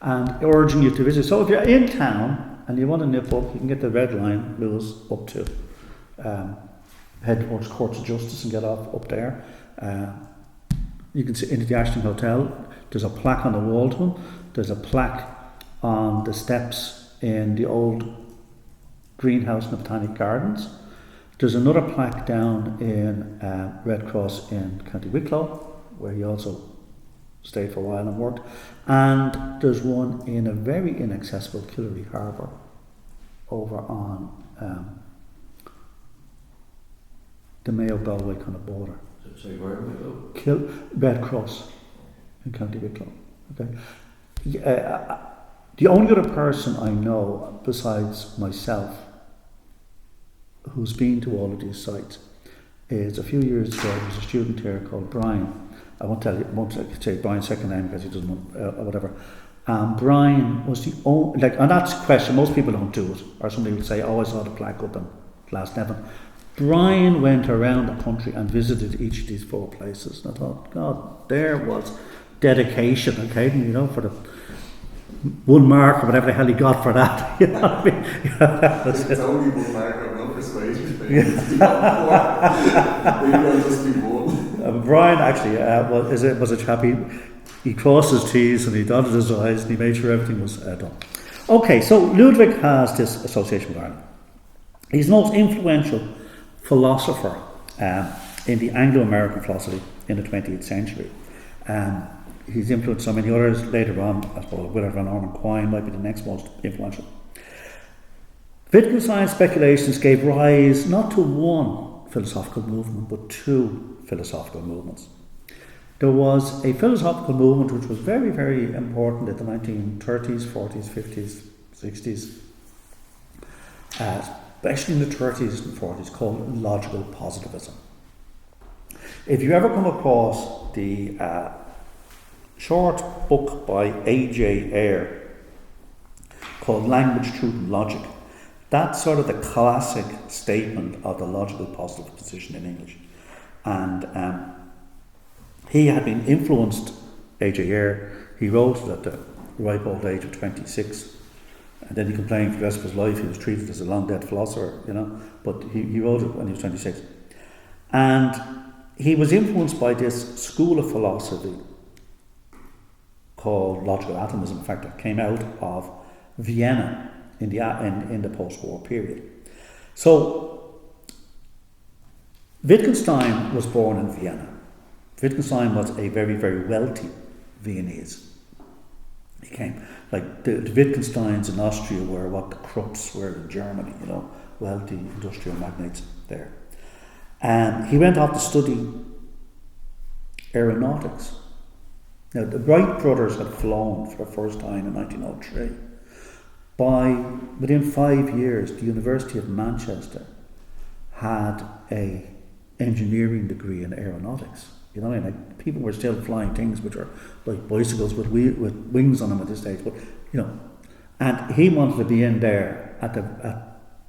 and urging you to visit. So if you're in town and you want to nip up, you can get the Red Line Lewis up to head towards Courts of Justice and get off up there. You can see into the Ashton Hotel. There's a plaque on the wall to him. There's a plaque on the steps in the old greenhouse in the Botanic Gardens. There's another plaque down in Red Cross in County Wicklow, where he also stayed for a while and worked. And there's one in a very inaccessible Killary Harbour over on the Mayo-Galway kind of border. Sorry, where do we go? Red Cross in County Wicklow. Okay. The only other person I know besides myself who's been to all of these sites is a few years ago there was a student here called Brian. I won't say Brian's second name because he doesn't want or whatever. Brian was the only, and that's a question, most people don't do it, or somebody would say, I saw the plaque up in Glasnevin. Brian went around the country and visited each of these 4 places, and I thought, God, there was dedication, okay, for the 1 mark or whatever the hell he got for that. You know what I mean? It's only 1 mark, I'm not persuaded. Maybe I'll just do 1. Brian actually was a chap. He crossed his T's and he dotted his I's and he made sure everything was done. Okay, so Ludwig has this association with Ireland. He's the most influential philosopher in the Anglo-American philosophy in the 20th century. He's influenced so many others later on. I suppose Willard Van Orman Quine might be the next most influential. Wittgenstein's speculations gave rise not to one philosophical movement but 2 philosophical movements. There was a philosophical movement which was very, very important in the 1930s, 40s, 50s, 60s, especially in the 30s and 40s, called logical positivism. If you ever come across the short book by A.J. Ayer called Language, Truth and Logic, that's sort of the classic statement of the logical positive position in English. And he had been influenced, A.J. Ayer, he wrote it at the ripe old age of 26, and then he complained for the rest of his life. He was treated as a long dead philosopher, but he wrote it when he was 26. And he was influenced by this school of philosophy called logical atomism, in fact, that came out of Vienna in the post-war period. So Wittgenstein was born in Vienna. Wittgenstein was a very, very wealthy Viennese. He came, like the Wittgensteins in Austria were what the Krupps were in Germany, wealthy industrial magnates there. And he went off to study aeronautics. Now, the Wright brothers had flown for the first time in 1903. Within 5 years, the University of Manchester had a engineering degree in aeronautics. You know what I mean? Like, people were still flying things which were like bicycles with wings on them at this stage. But and he wanted to be in there at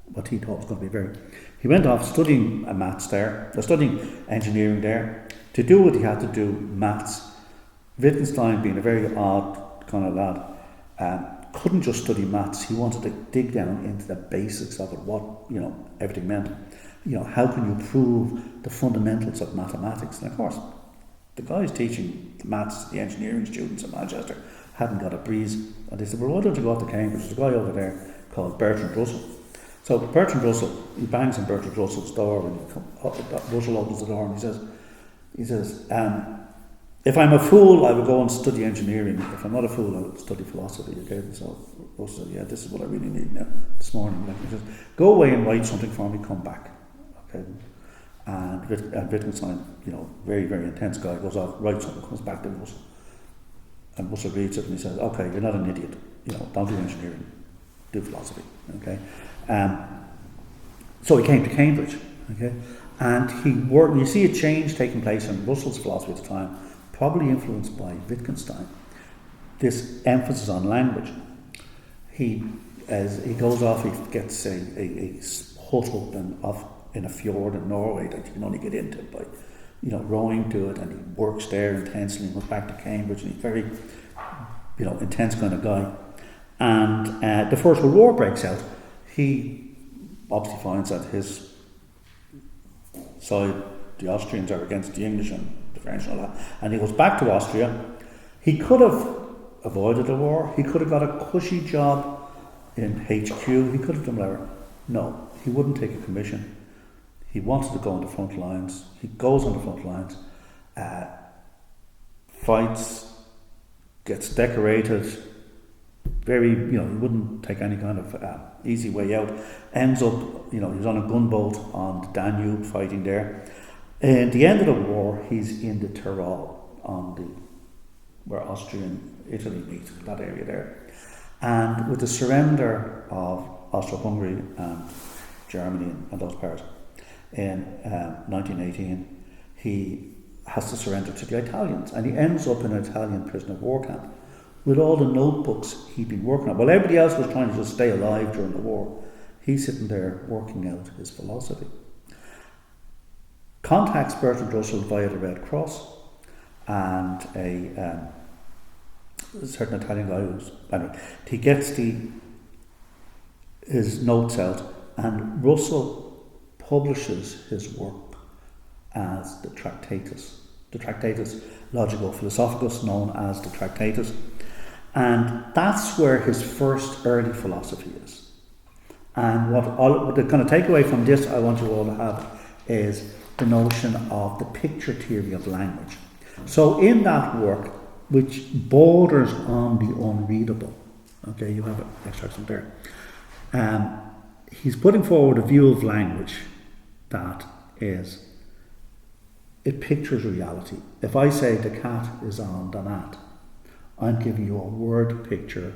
what he thought was going to be He went off studying maths there, studying engineering there. To do it, he had to do maths. Wittgenstein, being a very odd kind of lad, couldn't just study maths. He wanted to dig down into the basics of it, what everything meant. How can you prove the fundamentals of mathematics? And of course, the guys teaching the maths, the engineering students in Manchester, hadn't got a breeze. And they said, well, why don't you go up to Cambridge? There's a guy over there called Bertrand Russell. So Bertrand Russell, he bangs on Bertrand Russell's door, and Russell opens the door and he says, if I'm a fool, I will go and study engineering. If I'm not a fool, I will study philosophy. Okay, so Russell said, this is what I really need now this morning. He says, go away and write something for me, come back. Okay, and Wittgenstein, very, very intense guy, goes off, writes something, comes back to Russell, and Russell reads it and he says, okay, you're not an idiot. Don't do engineering, do philosophy. Okay, so he came to Cambridge. Okay, and he worked. You see a change taking place in Russell's philosophy at the time, probably influenced by Wittgenstein. This emphasis on language. As he goes off, he gets a hut up in a fjord in Norway that you can only get into by, rowing to it, and he works there intensely and goes back to Cambridge, and he's very, intense kind of guy. And the First World War breaks out. He obviously finds that his side the Austrians are against the English and the French and all that, and he goes back to Austria. He could have avoided the war. He could have got a cushy job in HQ. He could have done whatever. No, he wouldn't take a commission. He wanted to go on the front lines. He goes on the front lines, fights, gets decorated. Very, he wouldn't take any kind of easy way out. Ends up, he's on a gunboat on the Danube fighting there. At the end of the war, he's in the Tyrol, where Austria and Italy meet, that area there. And with the surrender of Austro-Hungary and Germany and those parts in 1918, he has to surrender to the Italians, and he ends up in an Italian prisoner of war camp with all the notebooks he'd been working on. While everybody else was trying to just stay alive during the war, he's sitting there working out his philosophy. Contacts Bertrand Russell via the Red Cross, and a certain Italian guy he gets his notes out, and Russell publishes his work as the Tractatus Logico-Philosophicus, known as the Tractatus. And that's where his first early philosophy is. And what the kind of takeaway from this I want you all to have is the notion of the picture theory of language. So in that work, which borders on the unreadable, okay, you have extracts from there, he's putting forward a view of language that is, it pictures reality. If I say the cat is on the mat, I'm giving you a word picture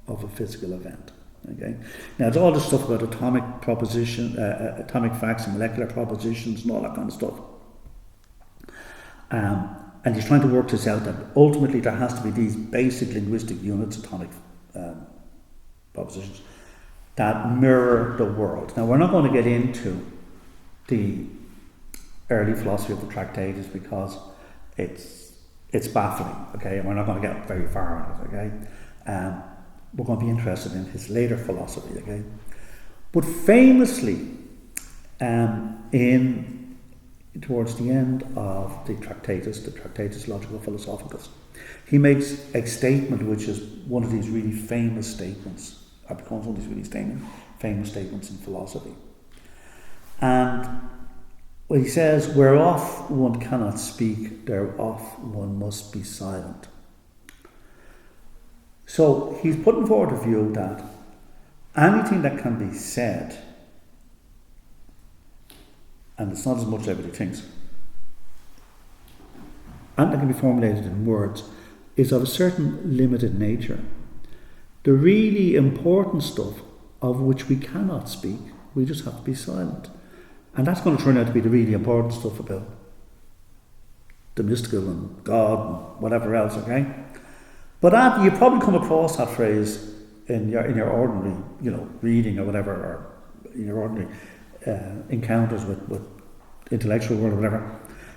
of a physical event. Okay. Now it's all this stuff about atomic facts and molecular propositions and all that kind of stuff. And he's trying to work this out that ultimately there has to be these basic linguistic units, atomic propositions, that mirror the world. Now we're not going to get into the early philosophy of the Tractatus because it's baffling, okay, and we're not going to get very far on it, okay. We're going to be interested in his later philosophy, okay. But famously, towards the end of the Tractatus Logico-Philosophicus, he makes a statement which is one of these really famous statements, or becomes one of these really famous statements in philosophy. And he says, whereof one cannot speak, thereof one must be silent. So he's putting forward a view that anything that can be said, and it's not as much as everybody thinks, and that can be formulated in words, is of a certain limited nature. The really important stuff of which we cannot speak, we just have to be silent. And that's going to turn out to be the really important stuff about the mystical and God and whatever else, okay? But you probably come across that phrase in your ordinary, reading or whatever, or in your ordinary encounters with intellectual world or whatever,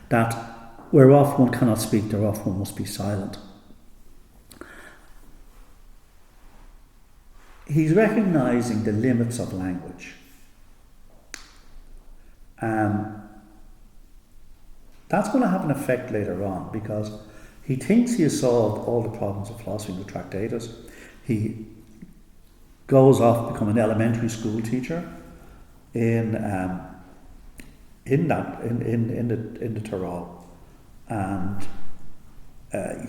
that whereof one cannot speak, thereof one must be silent. He's recognising the limits of language. That's going to have an effect later on because he thinks he has solved all the problems of philosophy in the Tractatus. He goes off to become an elementary school teacher in the Tyrol, and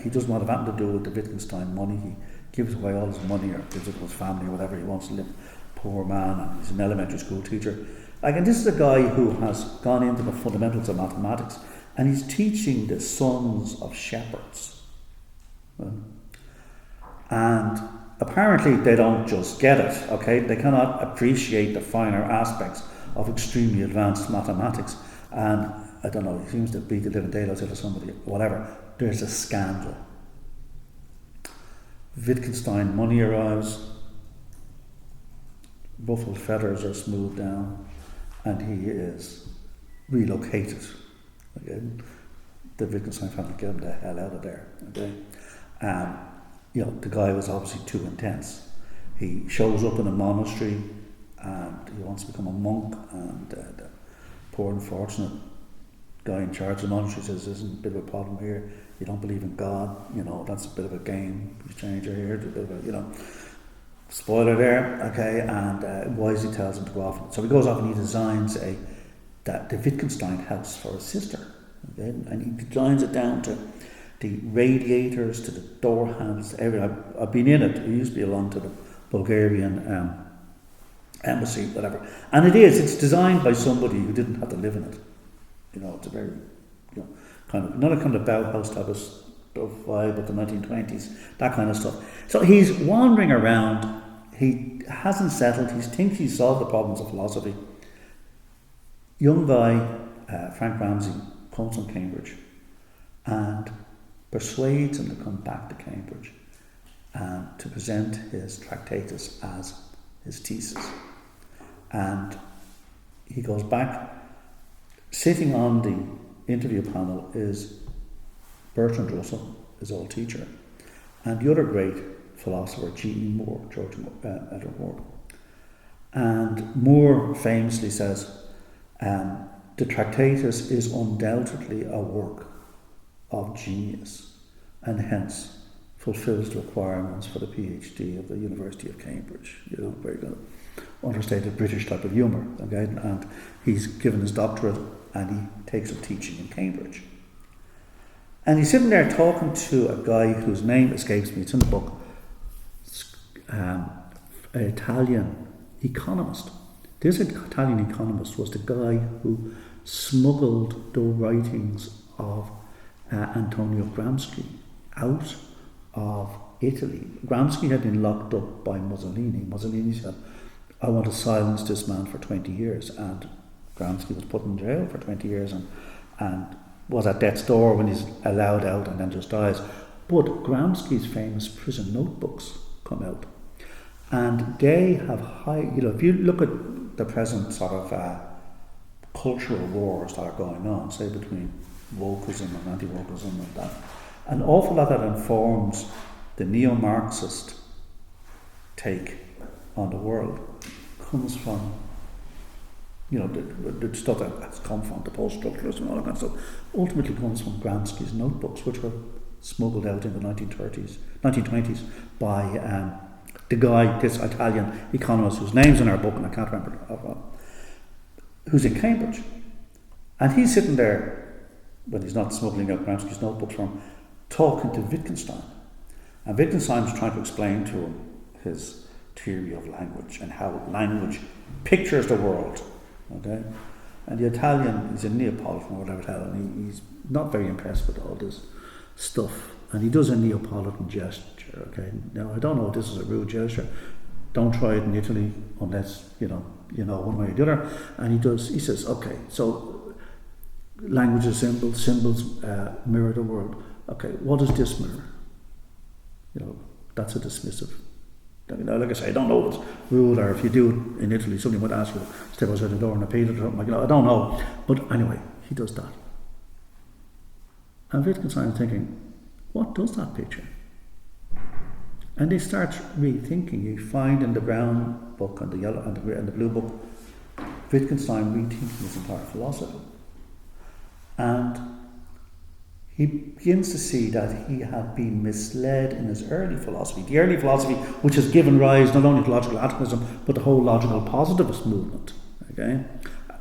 he doesn't want to have anything to do with the Wittgenstein money. He gives away all his money or gives it to his family or whatever. He wants to live, poor man, and he's an elementary school teacher. And this is a guy who has gone into the fundamentals of mathematics, and he's teaching the sons of shepherds. And apparently they don't just get it, okay? They cannot appreciate the finer aspects of extremely advanced mathematics. And I don't know, he seems to beat the living daylights out of somebody, whatever. There's a scandal. Wittgenstein money arrives, ruffled feathers are smoothed down, and he is relocated. Again, the Wittgenstein family get him the hell out of there. Okay, the guy was obviously too intense. He shows up in a monastery, and he wants to become a monk. And the poor unfortunate guy in charge of the monastery says, "There's a bit of a problem here. You don't believe in God. That's a bit of a game changer here. It's a bit of a, spoiler there, okay." And wisely tells him to go off. So he goes off and he designs the Wittgenstein house for his sister, okay? And he designs it down to the radiators, to the door handles, everything. I've been in it. It used to belong to the Bulgarian embassy, whatever. And it's designed by somebody who didn't have to live in it. It's a very, not a kind of Bauhaus type of vibe of the 1920s, that kind of stuff. So he's wandering around. He hasn't settled. He thinks he's solved the problems of philosophy. Young guy, Frank Ramsey, comes from Cambridge and persuades him to come back to Cambridge and to present his Tractatus as his thesis. And he goes back. Sitting on the interview panel is Bertrand Russell, his old teacher, and the other great philosopher, George Edward Moore. And Moore famously says, the Tractatus is undoubtedly a work of genius and hence fulfills the requirements for the PhD of the University of Cambridge. Very good. Understated British type of humour, okay? And he's given his doctorate and he takes up teaching in Cambridge. And he's sitting there talking to a guy whose name escapes me, it's in the book, an Italian economist. This Italian economist was the guy who smuggled the writings of Antonio Gramsci out of Italy. Gramsci had been locked up by Mussolini. Mussolini said, "I want to silence this man for 20 years." And Gramsci was put in jail for 20 years and was at death's door when he's allowed out and then just dies. But Gramsci's famous prison notebooks come out. And they have if you look at the present sort of cultural wars that are going on, say between wokeism and anti-wokeism and that, an awful lot that informs the neo-Marxist take on the world comes from, the stuff that has come from the post-structuralists and all that kind of stuff, ultimately comes from Gramsci's notebooks, which were smuggled out in the 1920s by the guy, this Italian economist whose name's in our book and I can't remember, who's in Cambridge. And he's sitting there, when he's not smuggling out Gramsci's notebooks from him, talking to Wittgenstein. And Wittgenstein was trying to explain to him his theory of language and how language pictures the world. Okay? And the Italian, he's a Neapolitan or whatever the hell, and he's not very impressed with all this stuff. And he does a Neapolitan gesture, okay? Now, I don't know if this is a rude gesture. Don't try it in Italy unless, one way or the other. And he says, okay, so language is symbols mirror the world. Okay, what does this mirror? That's a dismissive. Like I say, I don't know if it's rude, or if you do it in Italy, somebody might ask you to step outside the door and appeal or something. I don't know. But anyway, he does that. And Wittgenstein is thinking, what does that picture? And they start rethinking. You find in the brown book and the yellow and the blue book, Wittgenstein rethinking his entire philosophy. And he begins to see that he had been misled in his early philosophy. The early philosophy, which has given rise not only to logical atomism, but the whole logical positivist movement. Okay?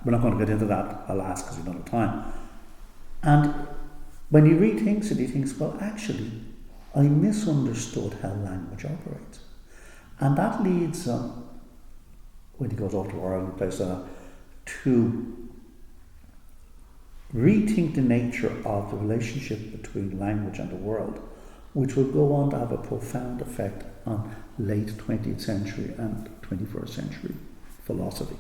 We're not going to get into that, alas, because we don't have time. And when he rethinks it, he thinks, well, actually, I misunderstood how language operates. And that leads him, when he goes off to Ireland, to rethink the nature of the relationship between language and the world, which will go on to have a profound effect on late 20th century and 21st century philosophy.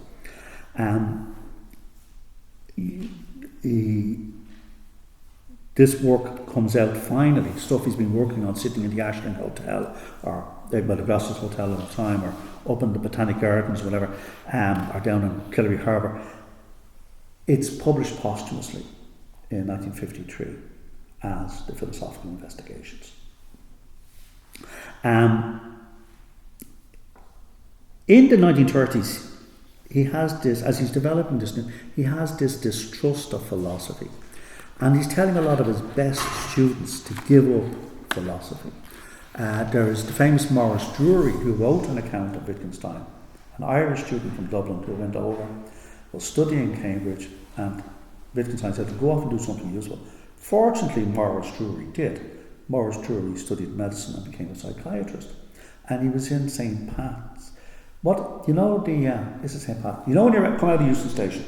This work comes out finally, stuff he's been working on sitting in the Ashling Hotel, or the Brussels Hotel at the time, or up in the Botanic Gardens, whatever, or down in Killary Harbour. It's published posthumously in 1953 as the Philosophical Investigations. In the 1930s, he has this, as he's developing this, he has this distrust of philosophy. And he's telling a lot of his best students to give up philosophy. There is the famous Maurice Drury, who wrote an account of Wittgenstein, an Irish student from Dublin who went over, was studying in Cambridge, and Wittgenstein said to go off and do something useful. Fortunately, Maurice Drury did. Maurice Drury studied medicine and became a psychiatrist. And he was in St. Pat's. This is St. Pat. You know when you come out of Euston Station,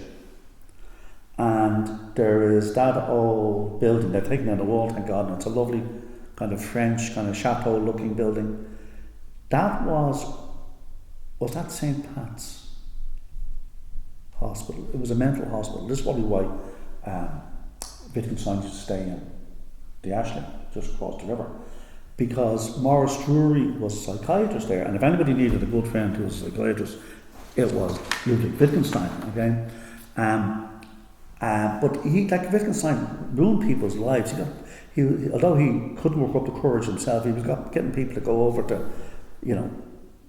and there is that old building, they've taken down the wall, thank God, and it's a lovely kind of French, kind of chateau looking building. That was that St. Pat's Hospital. It was a mental hospital. This is probably why Wittgenstein used to stay in the Ashling, just across the river, because Maurice Drury was a psychiatrist there, and if anybody needed a good friend who was a psychiatrist, it was Ludwig Wittgenstein. Okay, but Wittgenstein ruined people's lives. Although he couldn't work up the courage himself, he was getting people to go over to,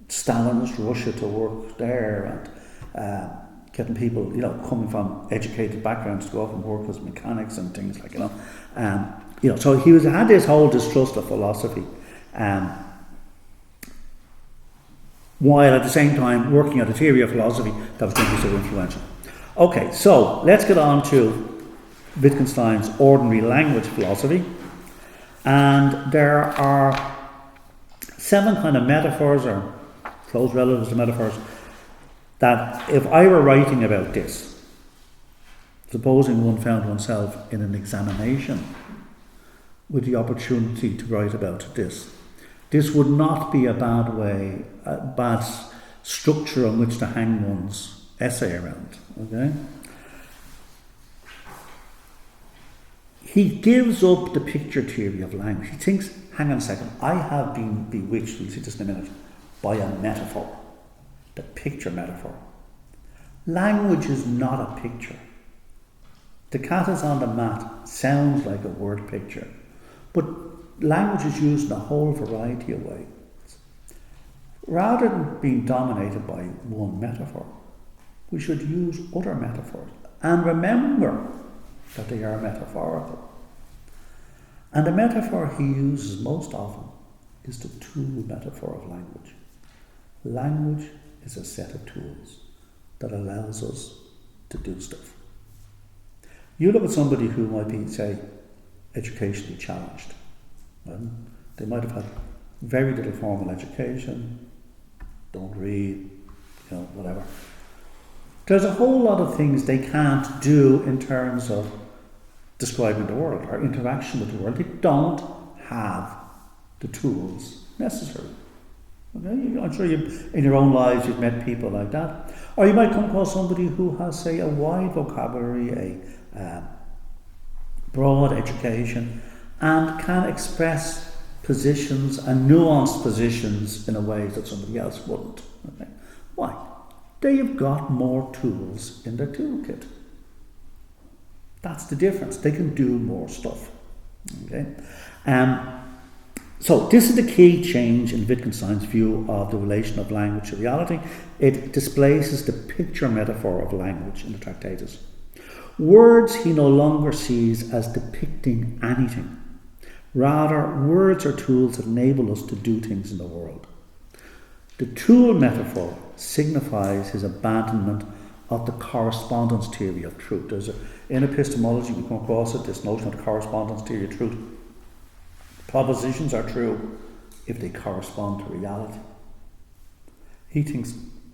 Stalinist Russia to work there, and getting people, coming from educated backgrounds to go off and work as mechanics and things like, so he had this whole distrust of philosophy, while at the same time working out a theory of philosophy that was going to be so influential. Okay, so let's get on to Wittgenstein's ordinary language philosophy, and there are 7 kind of metaphors or close relatives to metaphors that if I were writing about this, supposing one found oneself in an examination with the opportunity to write about this would not be a bad structure on which to hang one's essay around. Okay? He gives up the picture theory of language. He thinks, hang on a second, I have been bewitched, we'll see this in a minute, by a metaphor, the picture metaphor. Language is not a picture. The cat is on the mat sounds like a word picture, but language is used in a whole variety of ways. Rather than being dominated by one metaphor, we should use other metaphors and remember that they are metaphorical. And the metaphor he uses most often is the tool metaphor of language. Language is a set of tools that allows us to do stuff. You look at somebody who might be, say, educationally challenged. They might have had very little formal education, don't read, whatever. There's a whole lot of things they can't do in terms of describing the world or interaction with the world. They don't have the tools necessary. Okay? I'm sure in your own lives you've met people like that. Or you might come across somebody who has, say, a wide vocabulary, a broad education, and can express positions and nuanced positions in a way that somebody else wouldn't. Okay? Why? They've got more tools in their toolkit. That's the difference. They can do more stuff. Okay? So this is the key change in Wittgenstein's view of the relation of language to reality. It displaces the picture metaphor of language in the Tractatus. Words he no longer sees as depicting anything. Rather, words are tools that enable us to do things in the world. The tool metaphor signifies his abandonment of the correspondence theory of truth. In epistemology, we come across it, this notion of the correspondence theory of truth. Propositions are true if they correspond to reality. He thinks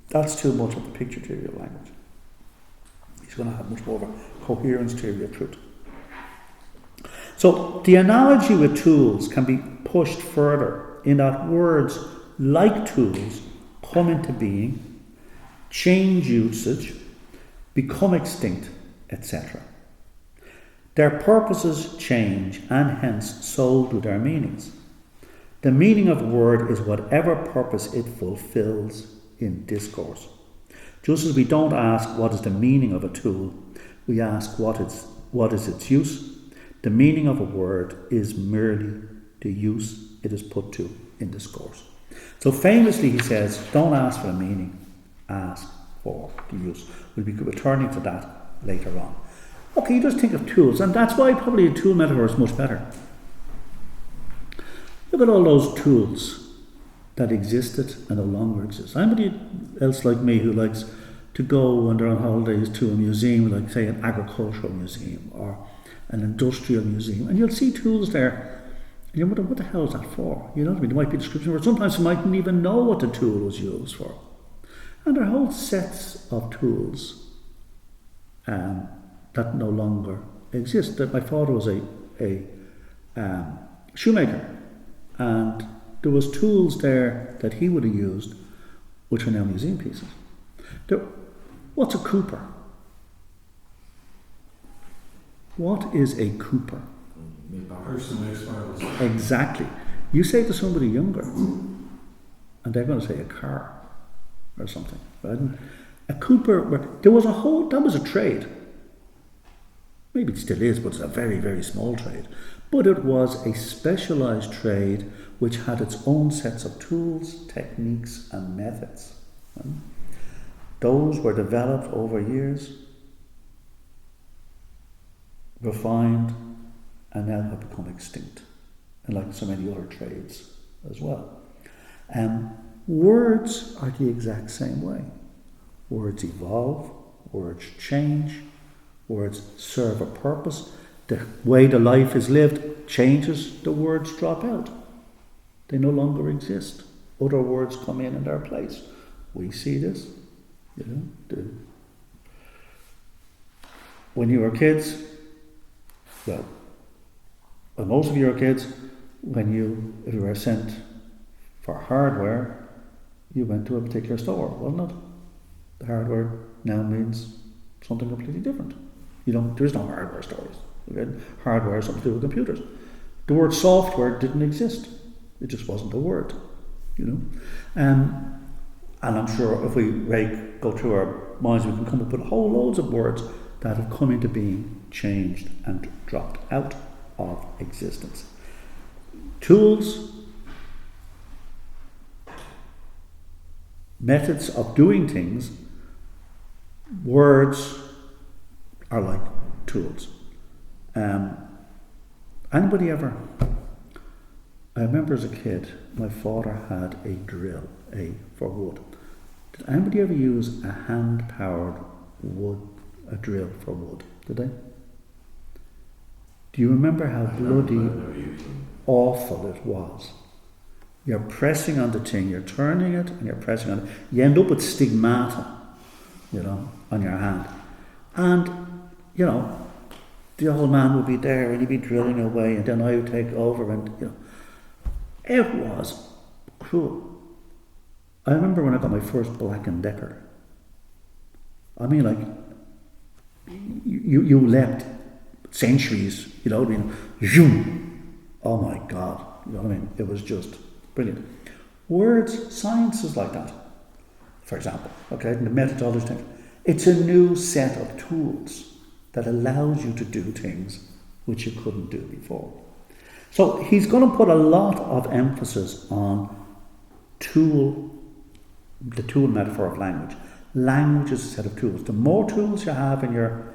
that's too much of the picture theory of language. He's going to have much more of a coherence theory of truth. So the analogy with tools can be pushed further in that words, like tools, come into being, change usage, become extinct, etc. Their purposes change, and hence so do their meanings. The meaning of a word is whatever purpose it fulfills in discourse. Just as we don't ask what is the meaning of a tool, we ask what is its use. The meaning of a word is merely the use it is put to in discourse. So famously he says, don't ask for a meaning, ask for the use. We'll be returning to that later on. Okay, you just think of tools, and that's why probably a tool metaphor is much better. Look at all those tools that existed and no longer exist. Anybody else like me who likes to go when they're on holidays to a museum, like say an agricultural museum or an industrial museum, and you'll see tools there, and you wonder, what the hell is that for? You know what I mean? There might be a description, or sometimes you mightn't even know what the tool was used for. And there are whole sets of tools that no longer exist. That my father was a shoemaker, and there was tools there that he would have used, which are now museum pieces. What's a cooper? What is a cooper? Person makes marbles. Exactly. You say to somebody younger, and they're going to say a car or something. Right? A cooper, that was a trade. Maybe it still is, but it's a very, very small trade. But it was a specialised trade which had its own sets of tools, techniques and methods. Right? Those were developed over years, refined, and now have become extinct, and like so many other trades as well. Words are the exact same way. Words evolve, words change, words serve a purpose. The way the life is lived changes, the words drop out. They no longer exist. Other words come in their place. We see this, when you were kids, well, most of you were kids, if you were sent for hardware, you went to a particular store, wasn't it? The hardware now means something completely different. There's no hardware stores. Okay? Hardware has something to do with computers. The word software didn't exist. It just wasn't a word, And I'm sure if we go through our minds, we can come up with whole loads of words that have come into being, changed and dropped out of existence. Tools, methods of doing things, words are like tools. Anybody ever? I remember as a kid, my father had a drill, for wood. Did anybody ever use a hand-powered a drill for wood? Did they? Do you remember how bloody awful it was? You're pressing on the thing, you're turning it, and you're pressing on it. You end up with stigmata, on your hand. And, the old man would be there and he'd be drilling away, and then I would take over, and, it was cruel. I remember when I got my first Black & Decker. I mean, like, you leapt centuries, zoom. Oh my God, it was just brilliant. Words, science is like that, for example, okay, and the methodology thing. It's a new set of tools that allows you to do things which you couldn't do before. So he's going to put a lot of emphasis on the tool metaphor of language. Language is a set of tools. The more tools you have in your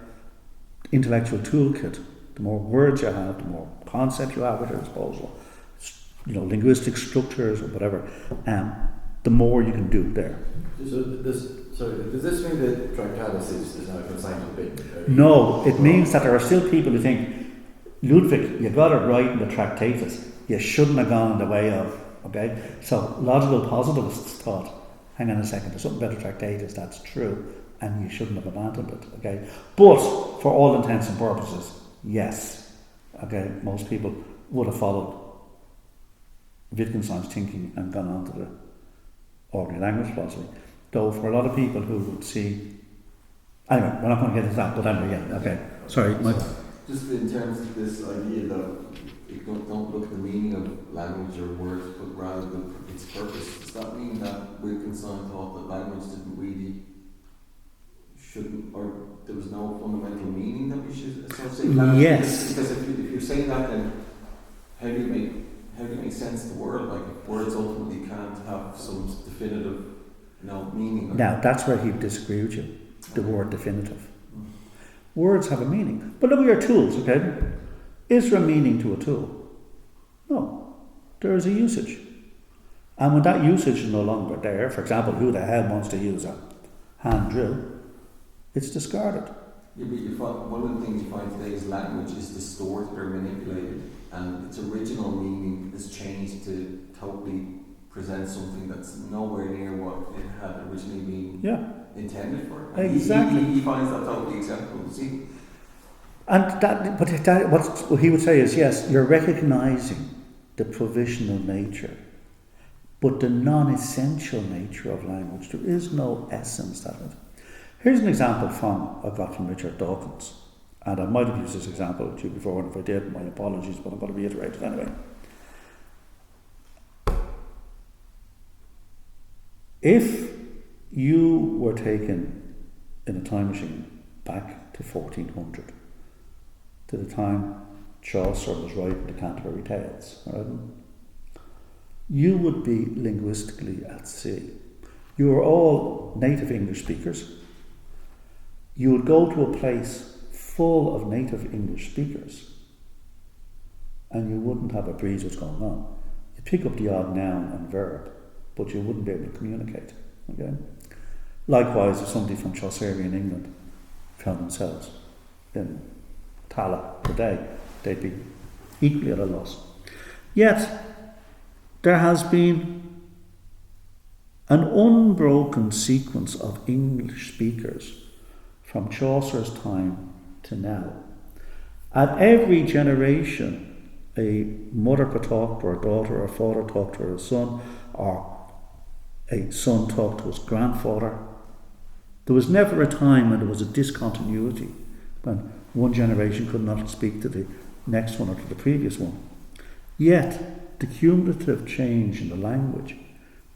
intellectual toolkit, the more words you have, the more concepts you have at your disposal, linguistic structures or whatever, the more you can do there. So does this mean that Tractatus is now consigned to bit? No, it means that there are still people who think, Ludwig, you got it right in the Tractatus. You shouldn't have gone the way of, okay? So logical positivists thought, hang on a second, there's something about the Tractatus that's true, and you shouldn't have abandoned it, okay? But for all intents and purposes, yes, okay? Most people would have followed Wittgenstein's thinking and gone on to the ordinary language philosophy. Though for a lot of people who would see, anyway, we're not going to get into that, but anyway, yeah, okay. Sorry, Mike. Just in terms of this idea that you don't look at the meaning of language or words, but rather its purpose, does that mean that Wittgenstein thought that language shouldn't, or there was no fundamental meaning that we should associate language? Yes. Because if you're saying that, then how do you make sense of the world? Like, if words ultimately can't have some definitive no meaning. Now, that's where he would disagree with you, the word definitive. Words have a meaning. But look at your tools, okay? Is there a meaning to a tool? No. There is a usage. And when that usage is no longer there, for example, who the hell wants to use a hand drill? It's discarded. Yeah, but you find, one of the things you find today is language is distorted or manipulated, and its original meaning is changed to totally present something that's nowhere near what it had originally been intended for. And Exactly. He finds that totally acceptable. See? And what he would say is, yes, you're recognising the provisional nature, but the non-essential nature of language. There is no essence to it. Here's an example I got from Richard Dawkins, and I might have used this example to you before, and if I did, my apologies, but I'm going to reiterate it anyway. If you were taken in a time machine back to 1400, to the time Chaucer was writing the Canterbury Tales, right? You would be linguistically at sea. You are all native English speakers. You would go to a place full of native English speakers and you wouldn't have a breeze what's going on. You'd pick up the odd noun and verb, but you wouldn't be able to communicate. Okay? Likewise, if somebody from Chaucerian England found themselves in Tala today, they'd be equally at a loss. Yet, there has been an unbroken sequence of English speakers from Chaucer's time to now. At every generation, a mother could talk to her daughter, or a father talked to her son, or a son talked to his grandfather. There was never a time when there was a discontinuity, when one generation could not speak to the next one or to the previous one. Yet, the cumulative change in the language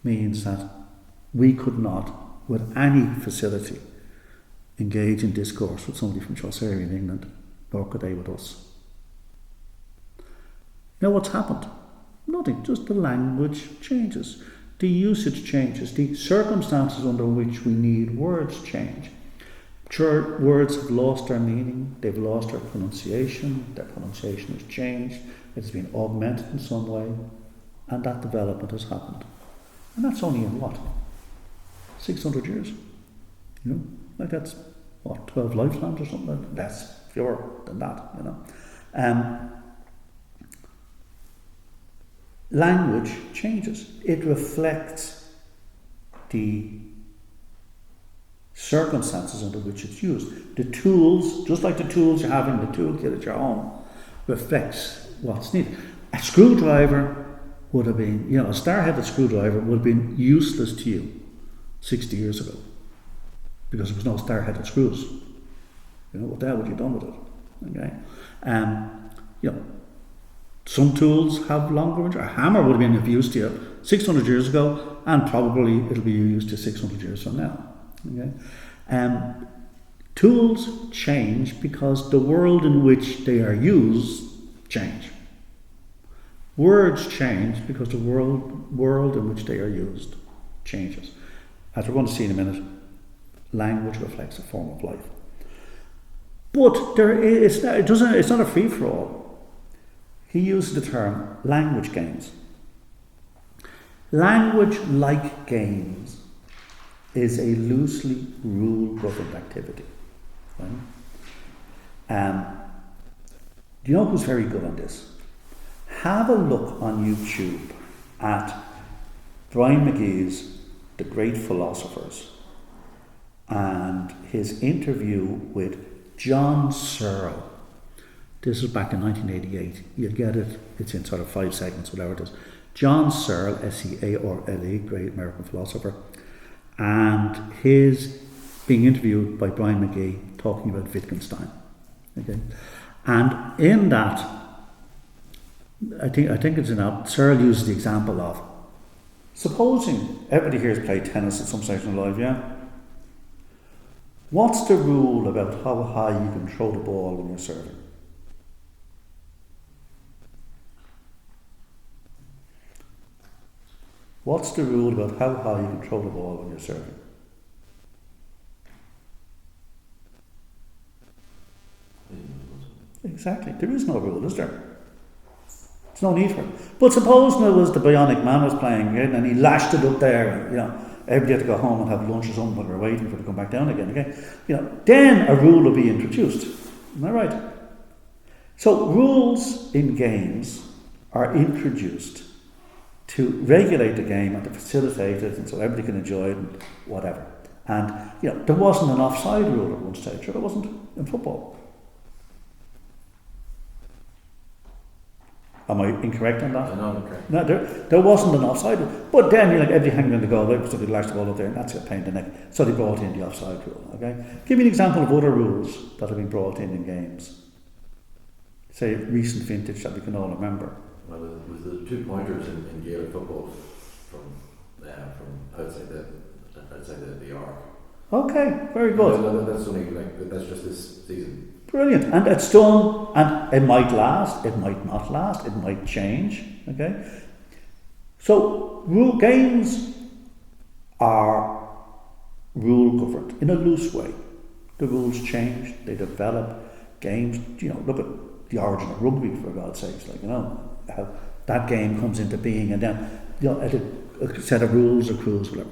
means that we could not, with any facility, engage in discourse with somebody from Chaucerian England, nor could they with us. You know what's happened? Nothing, just the language changes. The usage changes. The circumstances under which we need words change. Sure, words have lost their meaning, they've lost their pronunciation has changed, it's been augmented in some way, and that development has happened. And that's only in what? 600 years. You know? Like that's, 12 lifetimes or something like that? Less, fewer than that, you know. Language changes. It reflects the circumstances under which it's used. The tools, just like the tools you have in the toolkit at your home, reflects what's needed. A screwdriver would have been, a star-headed screwdriver would have been useless to you 60 years ago because there was no star-headed screws. What the hell would you have done with it? Okay. Some tools have longer range. A hammer would have been of use to you 600 years ago, and probably it'll be used to 600 years from now. Okay? Tools change because the world in which they are used change. Words change because the world in which they are used changes. As we're going to see in a minute, language reflects a form of life. But it's not a free-for-all. He used the term language games. Language, like games, is a loosely rule-governed activity. Right? Do you know who's very good on this? Have a look on YouTube at Brian McGee's The Great Philosophers and his interview with John Searle. This was back in 1988. You'll get it. It's in sort of 5 segments, whatever it is. John Searle, S-E-A-R-L-E, great American philosopher, and his being interviewed by Brian McGee talking about Wittgenstein. Okay, and in that, I think it's in that, Searle uses the example of, supposing everybody here has played tennis at some stage in their life, yeah? What's the rule about how high you can throw the ball when you're serving? What's the rule about how high you can throw the ball when you're serving? Exactly. There is no rule, is there? There's no need for it. But suppose there was the Bionic Man was playing, and he lashed it up there, and everybody had to go home and have lunch or something while they're waiting for it to come back down again. Okay? Then a rule will be introduced. Am I right? So rules in games are introduced to regulate the game and to facilitate it, and so everybody can enjoy it and whatever. And there wasn't an offside rule at one stage, or there wasn't in football. Am I incorrect on that? No, incorrect. No, there wasn't an offside rule. But then everybody hanging on the goal, so they lashed the ball up there, and that's a pain in the neck. So they brought in the offside rule. Okay, give me an example of other rules that have been brought in games. Say recent vintage that we can all remember. Well, with the 2 pointers in Gaelic football from outside the arc. Okay, very good. No, that's only that's just this season. Brilliant, and it's done, and it might last, it might not last, it might change. Okay, so games are rule governed in a loose way. The rules change, they develop. Games, look at the origin of rugby, for God's sakes. How that game comes into being, and then a set of rules accrues, whatever.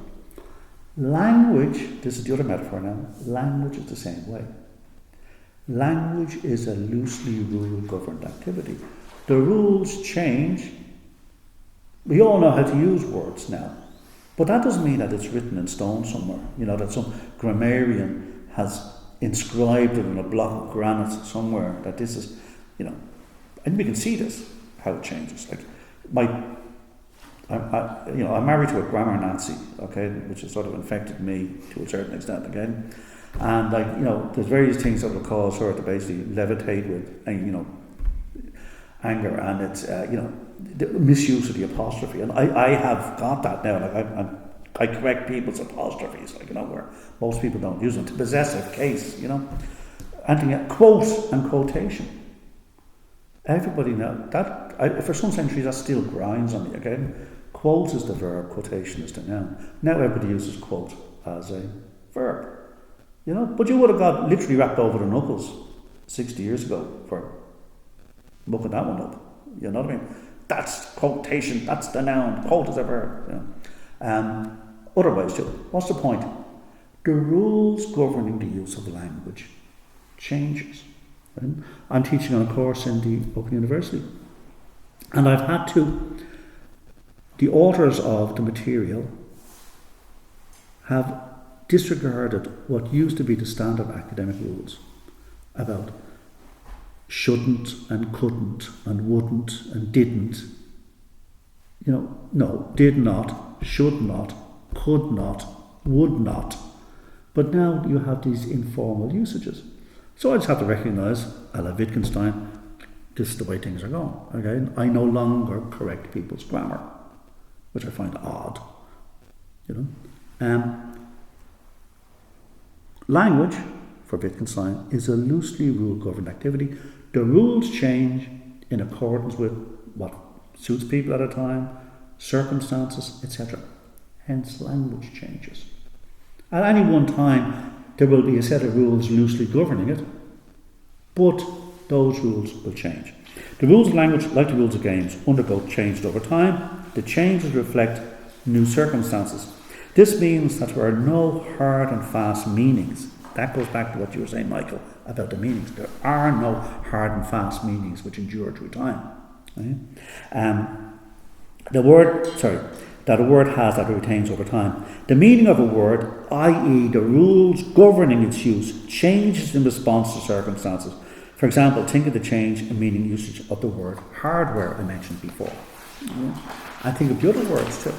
Language, this is the other metaphor now. Language is the same way. Language is a loosely rule-governed activity. The rules change. We all know how to use words now, but that doesn't mean that it's written in stone somewhere. That some grammarian has inscribed it in a block of granite somewhere. That this is, and we can see this how it changes. I'm married to a grammar Nazi, okay, which has sort of infected me to a certain extent again. And there's various things that will cause her to basically levitate with, anger, and it's the misuse of the apostrophe. And I have got that now. I correct people's apostrophes, where most people don't use them. It's a possessive case, and quote and quotation. Everybody knows that. For some centuries, that still grinds on me. Okay, quote is the verb, quotation is the noun. Now everybody uses quote as a verb. But you would have got literally wrapped over the knuckles 60 years ago for mucking that one up. You know what I mean? That's quotation, that's the noun, quote is a verb. Otherwise, too, what's the point? The rules governing the use of language changes. Right? I'm teaching on a course in the Open University, and I've had the authors of the material have disregarded what used to be the standard academic rules about shouldn't and couldn't and wouldn't and didn't. No, did not, should not, could not, would not. But now you have these informal usages. So I just have to recognise, a la Wittgenstein, this is the way things are going. Okay? I no longer correct people's grammar, which I find odd. Language, for Wittgenstein, is a loosely rule-governed activity. The rules change in accordance with what suits people at a time, circumstances, etc. Hence, language changes. At any one time, there will be a set of rules loosely governing it, but those rules will change. The rules of language, like the rules of games, undergo change over time. The changes reflect new circumstances. This means that there are no hard and fast meanings. That goes back to what you were saying, Michael, about the meanings. There are no hard and fast meanings which endure through time. Right? That a word has that it retains over time. The meaning of a word, i.e. the rules governing its use, changes in response to circumstances. For example, think of the change in meaning usage of the word hardware I mentioned before. And think of the other words too.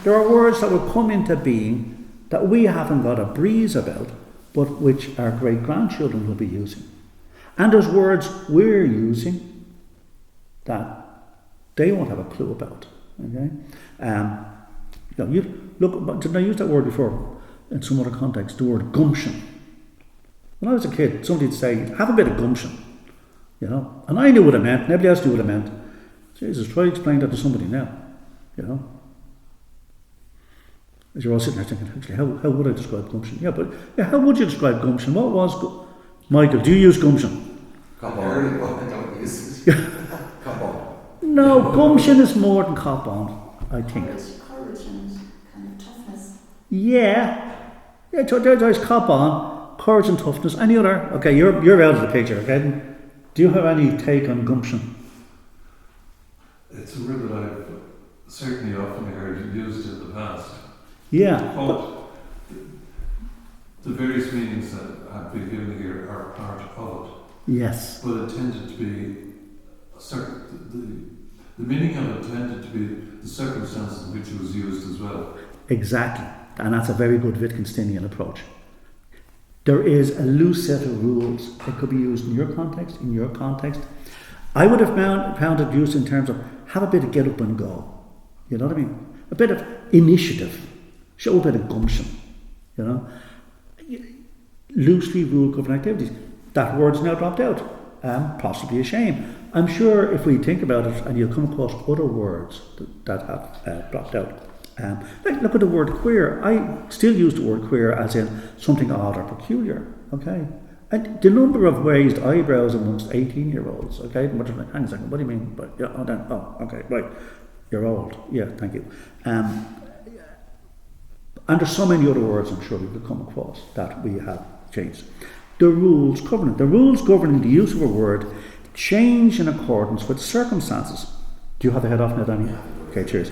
There are words that will come into being that we haven't got a breeze about, but which our great-grandchildren will be using. And there's words we're using that they won't have a clue about. Okay? Didn't I use that word before in some other context? The word gumption. When I was a kid, somebody would say, have a bit of gumption. And I knew what it meant, and everybody else knew what it meant. Jesus, try to explain that to somebody now. As you're all sitting there thinking, actually, how would I describe gumption? Yeah, but how would you describe gumption? What was Michael, do you use gumption? Cop I on. don't use it. Cop on. No, gumption is more than cop on, I think. Courage and kind of toughness. Yeah, there's cop on, courage and toughness. Any other? Okay, you're out of the picture, okay? Do you have any take on gumption? It's a word that I've certainly often heard used in the past. Yeah. But the various meanings that have been given here are part of it. Yes. But it tended to be the meaning of it tended to be the circumstances in which it was used as well. Exactly. And that's a very good Wittgensteinian approach. There is a loose set of rules that could be used in your context. I would have found it used in terms of have a bit of get up and go. You know what I mean? A bit of initiative. Show a bit of gumption. You know? Loosely rule governed activities. That word's now dropped out. Possibly a shame. I'm sure if we think about it, and you'll come across other words that have dropped out. Like look at the word queer. I still use the word queer as in something odd or peculiar. Okay, and the number of raised eyebrows amongst 18-year-olds. Okay, much like, hang on a second. What do you mean? But yeah, okay, right. You're old. Yeah, thank you. And there's so many other words I'm sure we could come across that we have changed. The rules governing the use of a word change in accordance with circumstances. Do you have the head off now, Danny? Okay, cheers.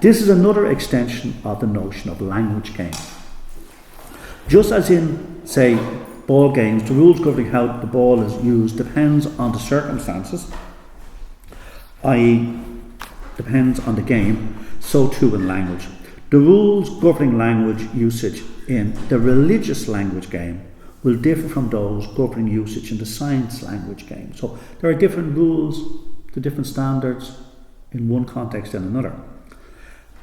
This is another extension of the notion of language game. Just as in, say, ball games, the rules governing how the ball is used depends on the circumstances, i.e. depends on the game, so too in language. The rules governing language usage in the religious language game will differ from those governing usage in the science language game. So there are different rules, the different standards in one context and another.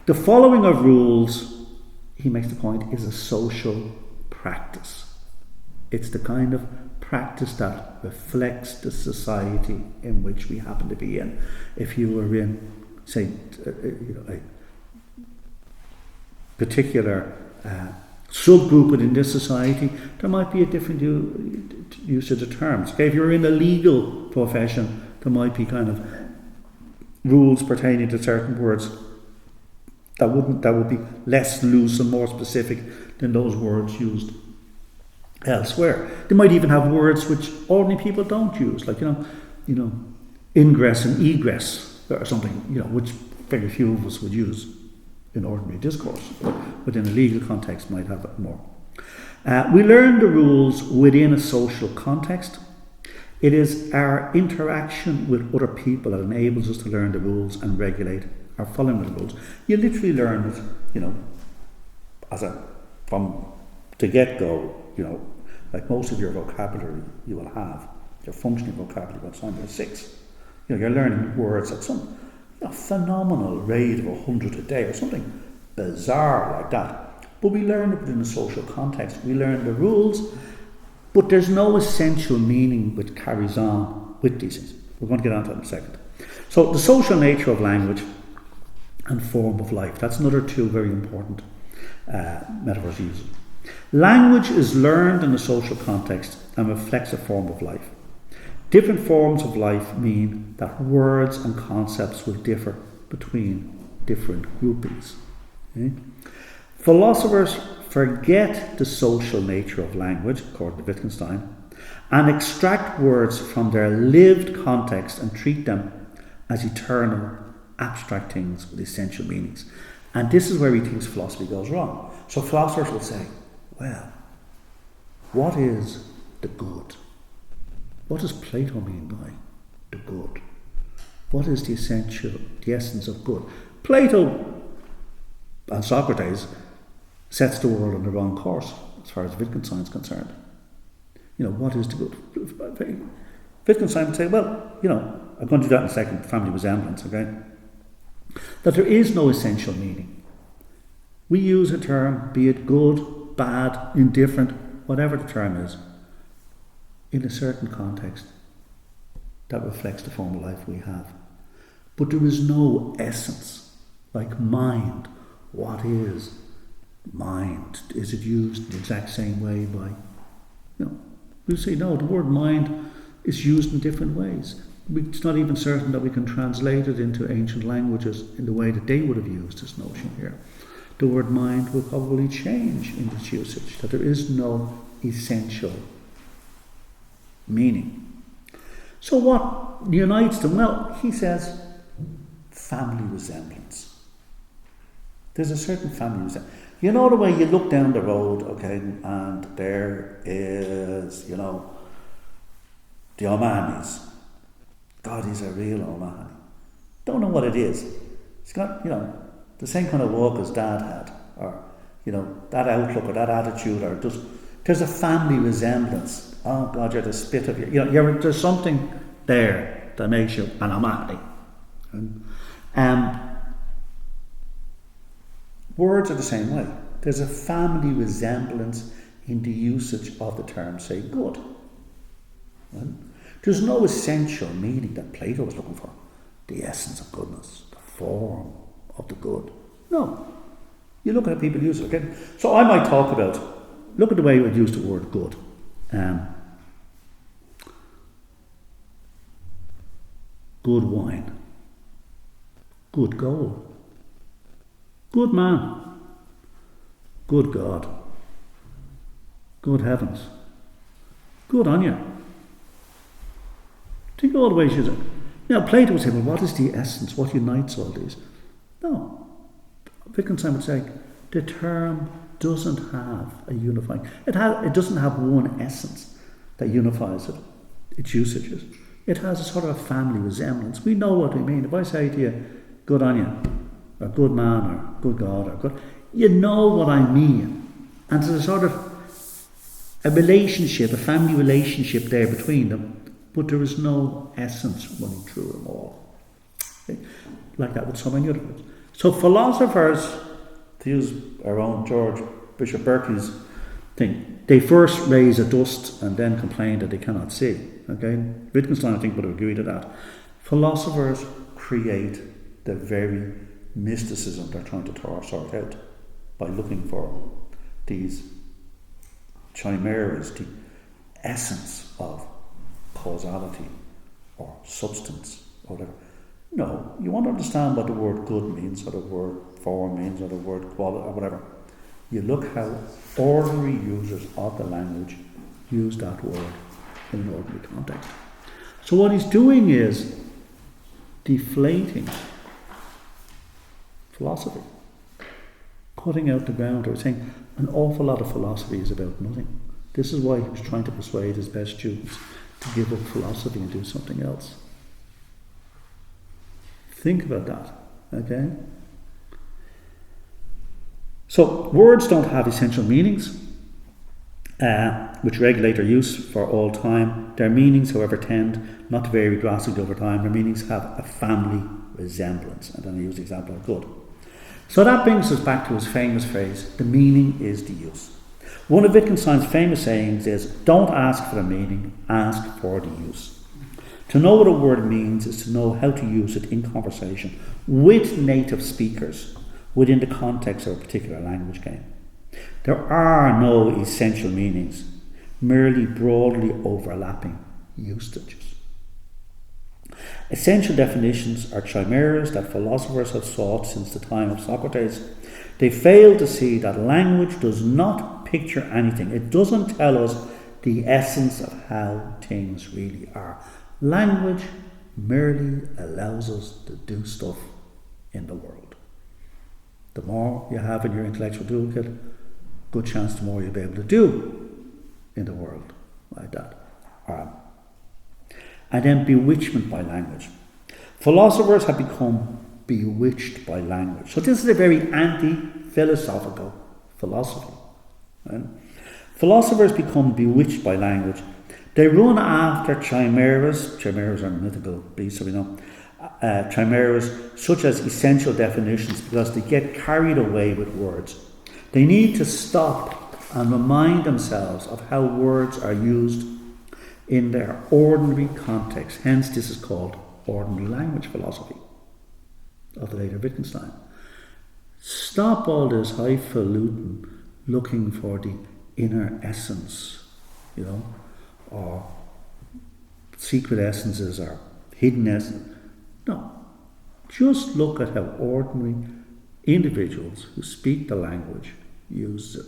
The following of rules, he makes the point, is a social practice. It's the kind of practice that reflects the society in which we happen to be in. If you were in, say, a particular subgroup within this society, there might be a different usage of terms. Okay, if you're in a legal profession, there might be kind of rules pertaining to certain words that would be less loose and more specific than those words used elsewhere. They might even have words which ordinary people don't use, like ingress and egress or something, which very few of us would use in ordinary discourse, but in a legal context might have it more. We learn the rules within a social context. It is our interaction with other people that enables us to learn the rules and regulate our following the rules. You literally learn it, from the get-go, like most of your vocabulary you will have, your functioning vocabulary by the time you're 6. You're learning words at some phenomenal rate of 100 a day or something bizarre like that. But we learn it within a social context. We learn the rules, but there's no essential meaning which carries on with these things. We're going to get on to that in a second. So the social nature of language and form of life. That's another two very important metaphors used. Language is learned in a social context and reflects a form of life. Different forms of life mean that words and concepts will differ between different groupings. Okay? Philosophers forget the social nature of language, according to Wittgenstein, and extract words from their lived context and treat them as eternal, abstract things with essential meanings. And this is where he thinks philosophy goes wrong. So philosophers will say, well, what is the good? What does Plato mean by the good? What is the essence of good? Plato and Socrates sets the world on the wrong course as far as Wittgenstein is concerned. What is the good? Wittgenstein would say, well, I'm going to do that in a second, family resemblance, okay? That there is no essential meaning. We use a term, be it good, bad, indifferent, whatever the term is, in a certain context that reflects the form of life we have. But there is no essence, like mind, what is, mind, is it used the exact same way by, we'll say no, the word mind is used in different ways. It's not even certain that we can translate it into ancient languages in the way that they would have used this notion here. The word mind will probably change in its usage, that there is no essential meaning. So what unites them? Well, he says family resemblance. There's a certain family resemblance. You know the way you look down the road, okay, and there is, the O'Mahonys. God, he's a real O'Mahony. Don't know what it is. He's got, the same kind of walk as Dad had, or, that outlook or that attitude, or just, there's a family resemblance. Oh God, you're the spit of you. There's something there that makes you an O'Mahony. Words are the same way. There's a family resemblance in the usage of the term, say, good. There's no essential meaning that Plato was looking for. The essence of goodness, the form of the good. No. You look at how people use it, okay? So I might talk about, look at the way we would use the word good. Good wine. Good goal. Good man. Good God. Good heavens. Good on you. Think all the ways you do. Plato would say, well, what is the essence? What unites all these? No. Wittgenstein would say, the term doesn't have a unifying. It doesn't have one essence that unifies it, its usages. It has a sort of a family resemblance. We know what we mean. If I say to you, good on you, or good man, or good God, or good, you know what I mean. And there's a sort of a relationship, a family relationship there between them, but there is no essence running through them all. Okay? Like that with so many other words. So philosophers, to use our own Bishop Berkeley's thing, they first raise a dust and then complain that they cannot see. Okay? Wittgenstein, I think, would agree to that. Philosophers create the very mysticism they're trying to sort out by looking for these chimeras, the essence of causality or substance or whatever. No, you want to understand what the word good means, or the word form means, or the word quality, or whatever. You look how ordinary users of the language use that word in an ordinary context. So what he's doing is deflating philosophy, cutting out the ground, or saying an awful lot of philosophy is about nothing. This is why he was trying to persuade his best students to give up philosophy and do something else. Think about that, okay? So, words don't have essential meanings, which regulate their use for all time. Their meanings, however, tend not to vary drastically over time. Their meanings have a family resemblance. And then I use the example of good. So that brings us back to his famous phrase, the meaning is the use. One of Wittgenstein's famous sayings is, don't ask for the meaning, ask for the use. To know what a word means is to know how to use it in conversation with native speakers within the context of a particular language game. There are no essential meanings, merely broadly overlapping usages. Essential definitions are chimeras that philosophers have sought since the time of Socrates. They fail to see that language does not picture anything. It doesn't tell us the essence of how things really are. Language merely allows us to do stuff in the world. The more you have in your intellectual toolkit, good chance the more you'll be able to do in the world like that. And then bewitchment by language. Philosophers have become bewitched by language. So this is a very anti-philosophical philosophy. Right? Philosophers become bewitched by language. They run after chimeras. Chimeras are mythical beasts, so we know. Chimeras such as essential definitions, because they get carried away with words. They need to stop and remind themselves of how words are used in their ordinary context. Hence, this is called ordinary language philosophy of the later Wittgenstein. Stop all this highfalutin looking for the inner essence, or secret essences or hidden essence. No. Just look at how ordinary individuals who speak the language use it.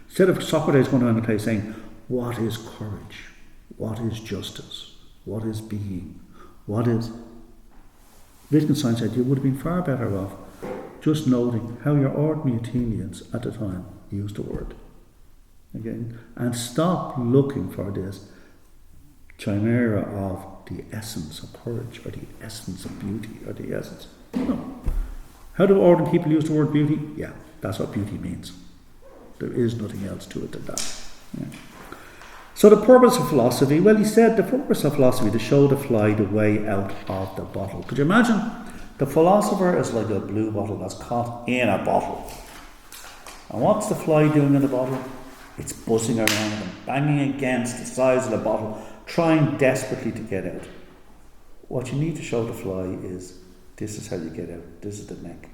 Instead of Socrates going around the place saying, what is courage? What is justice? What is being? What is... Wittgenstein said you would have been far better off just noting how your ordinary Athenians at the time used the word. Again, and stop looking for this chimera of the essence of courage or the essence of beauty or the essence. No. How do ordinary people use the word beauty? Yeah, that's what beauty means. There is nothing else to it than that. Yeah. So the purpose of philosophy, well, he said the purpose of philosophy is to show the fly the way out of the bottle. Could you imagine? The philosopher is like a blue bottle that's caught in a bottle. And what's the fly doing in the bottle? It's buzzing around and banging against the sides of the bottle, trying desperately to get out. What you need to show the fly is, this is how you get out. This is the neck.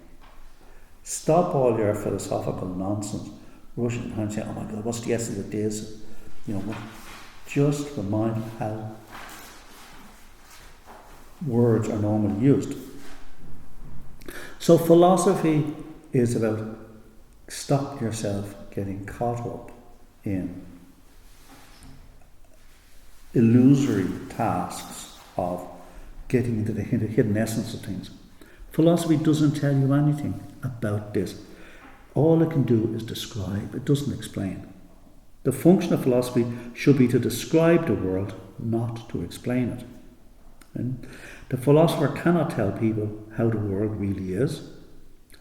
Stop all your philosophical nonsense, rushing behind saying, oh my God, what's the essence of this? Just remind how words are normally used. So philosophy is about stop yourself getting caught up in illusory tasks of getting into the hidden essence of things. Philosophy doesn't tell you anything about this. All it can do is describe. It doesn't explain. The function of philosophy should be to describe the world, not to explain it. And the philosopher cannot tell people how the world really is.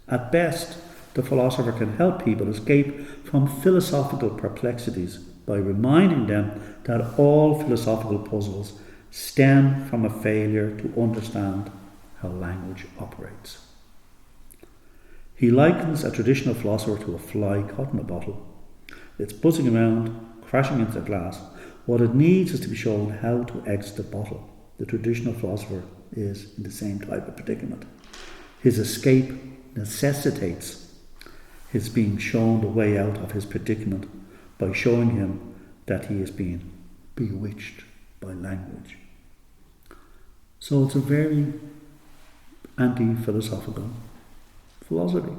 At best, the philosopher can help people escape from philosophical perplexities by reminding them that all philosophical puzzles stem from a failure to understand how language operates. He likens a traditional philosopher to a fly caught in a bottle. It's buzzing around, crashing into the glass. What it needs is to be shown how to exit the bottle. The traditional philosopher is in the same type of predicament. His escape necessitates his being shown the way out of his predicament by showing him that he is being bewitched by language. So it's a very anti-philosophical philosophy.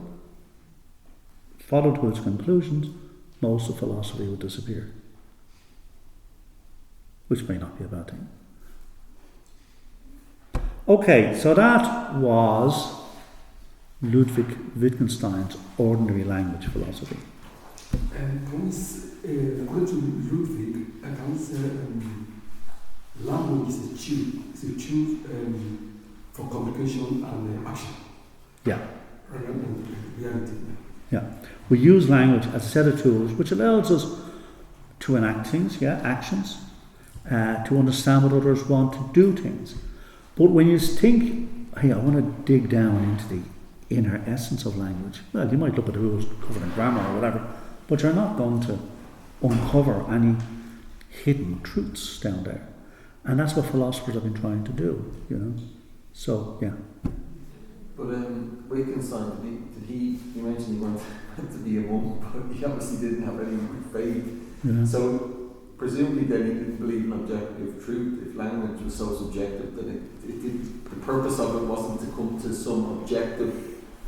Followed to its conclusions, most of philosophy would disappear, which may not be a bad thing. Okay, so that was Ludwig Wittgenstein's ordinary language philosophy. According to Ludwig, language is a tool for communication and action. Yeah. Rather than reality. Yeah. We use language as a set of tools which allows us to enact things, actions, to understand what others want, to do things. But when you think, hey, I want to dig down into the inner essence of language, well, you might look at the rules covered in grammar or whatever, but you're not going to uncover any hidden truths down there. And that's what philosophers have been trying to do, So, yeah. But Wittgenstein, you mentioned he wanted to be a monk, but he obviously didn't have any faith. Yeah. So presumably then he didn't believe in objective truth. If language was so subjective, then the purpose of it wasn't to come to some objective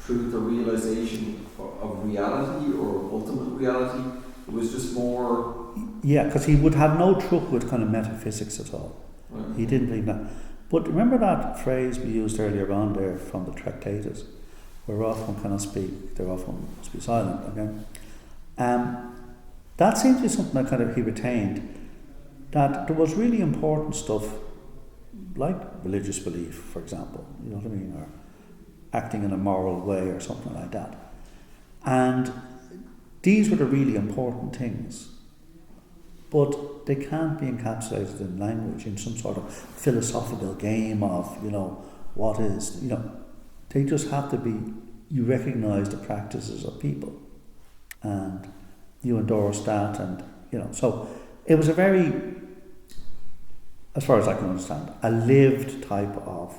truth or realization of reality or ultimate reality. It was just more... Yeah, because he would have no truck with kind of metaphysics at all. Right. He didn't believe that. But remember that phrase we used earlier on there from the Tractatus, where Rothman cannot speak, the Rothman must be silent, okay? That seems to be something that kind of he retained, that there was really important stuff, like religious belief, for example, you know what I mean, or acting in a moral way or something like that. And these were the really important things. But they can't be encapsulated in language, in some sort of philosophical game of, what is, they just have to be, you recognise the practices of people and you endorse that and, so it was a very, as far as I can understand, a lived type of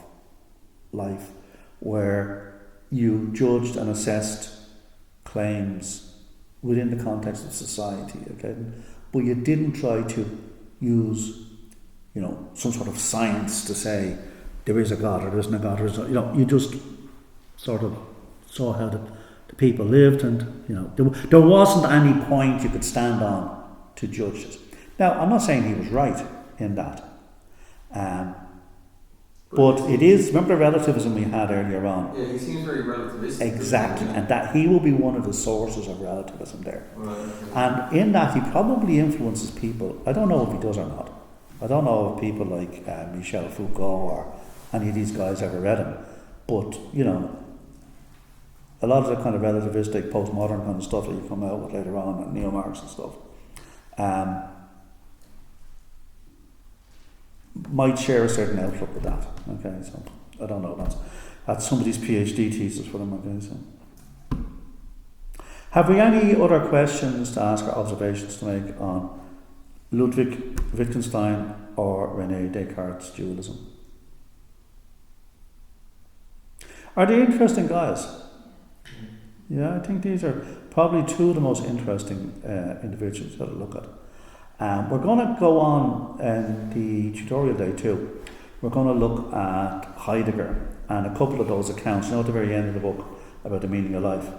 life where you judged and assessed claims within the context of society, okay? But you didn't try to use, some sort of science to say there is a God or there isn't a God, you just sort of saw how the people lived, and there wasn't any point you could stand on to judge it. Now, I'm not saying he was right in that, but it is, remember the relativism we had earlier on? Yeah, he seems very relativistic. Exactly, and that he will be one of the sources of relativism there. Right. And in that, he probably influences people. I don't know if he does or not. I don't know if people like Michel Foucault or any of these guys ever read him. But, a lot of the kind of relativistic, postmodern kind of stuff that you come out with later on, and neo-Marx and stuff, might share a certain outlook with that. Okay, so I don't know. That's somebody's PhD thesis for them. Okay, so have we any other questions to ask or observations to make on Ludwig Wittgenstein or René Descartes' dualism? Are they interesting guys? Yeah, I think these are probably two of the most interesting individuals to look at. We're going to go on in the tutorial day too. We're going to look at Heidegger and a couple of those accounts, at the very end of the book, about the meaning of life.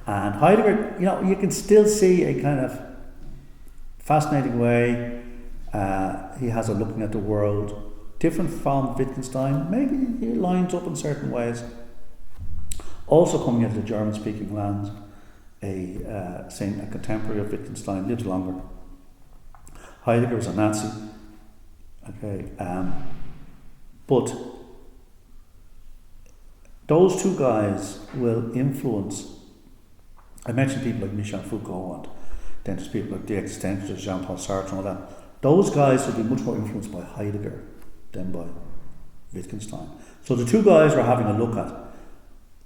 And Heidegger, you can still see a kind of fascinating way he has of looking at the world, different from Wittgenstein. Maybe he lines up in certain ways. Also coming into the German-speaking lands, a contemporary of Wittgenstein, lives longer. Heidegger was a Nazi. Okay, but those two guys will influence. I mentioned people like Michel Foucault, and then there's people like the existentialists, Jean-Paul Sartre, and all that. Those guys will be much more influenced by Heidegger than by Wittgenstein. So the two guys we're having a look at,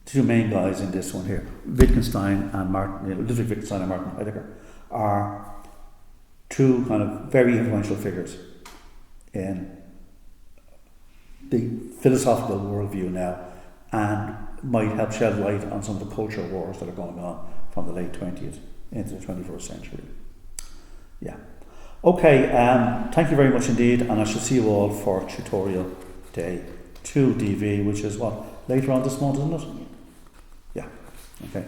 the two main guys in this one here, Ludwig Wittgenstein and Martin Heidegger, are two kind of very influential figures in the philosophical worldview now, and might help shed light on some of the culture wars that are going on from the late 20th into the 21st century. Yeah. Okay, thank you very much indeed, and I shall see you all for tutorial day 2 DV, which is what, later on this month, isn't it? Yeah. Okay.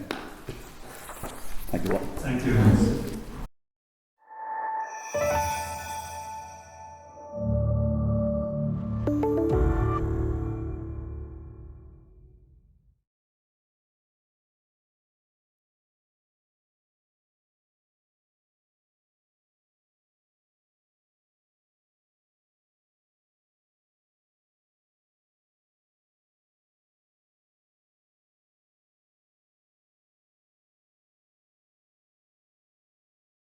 Thank you all. Thank you.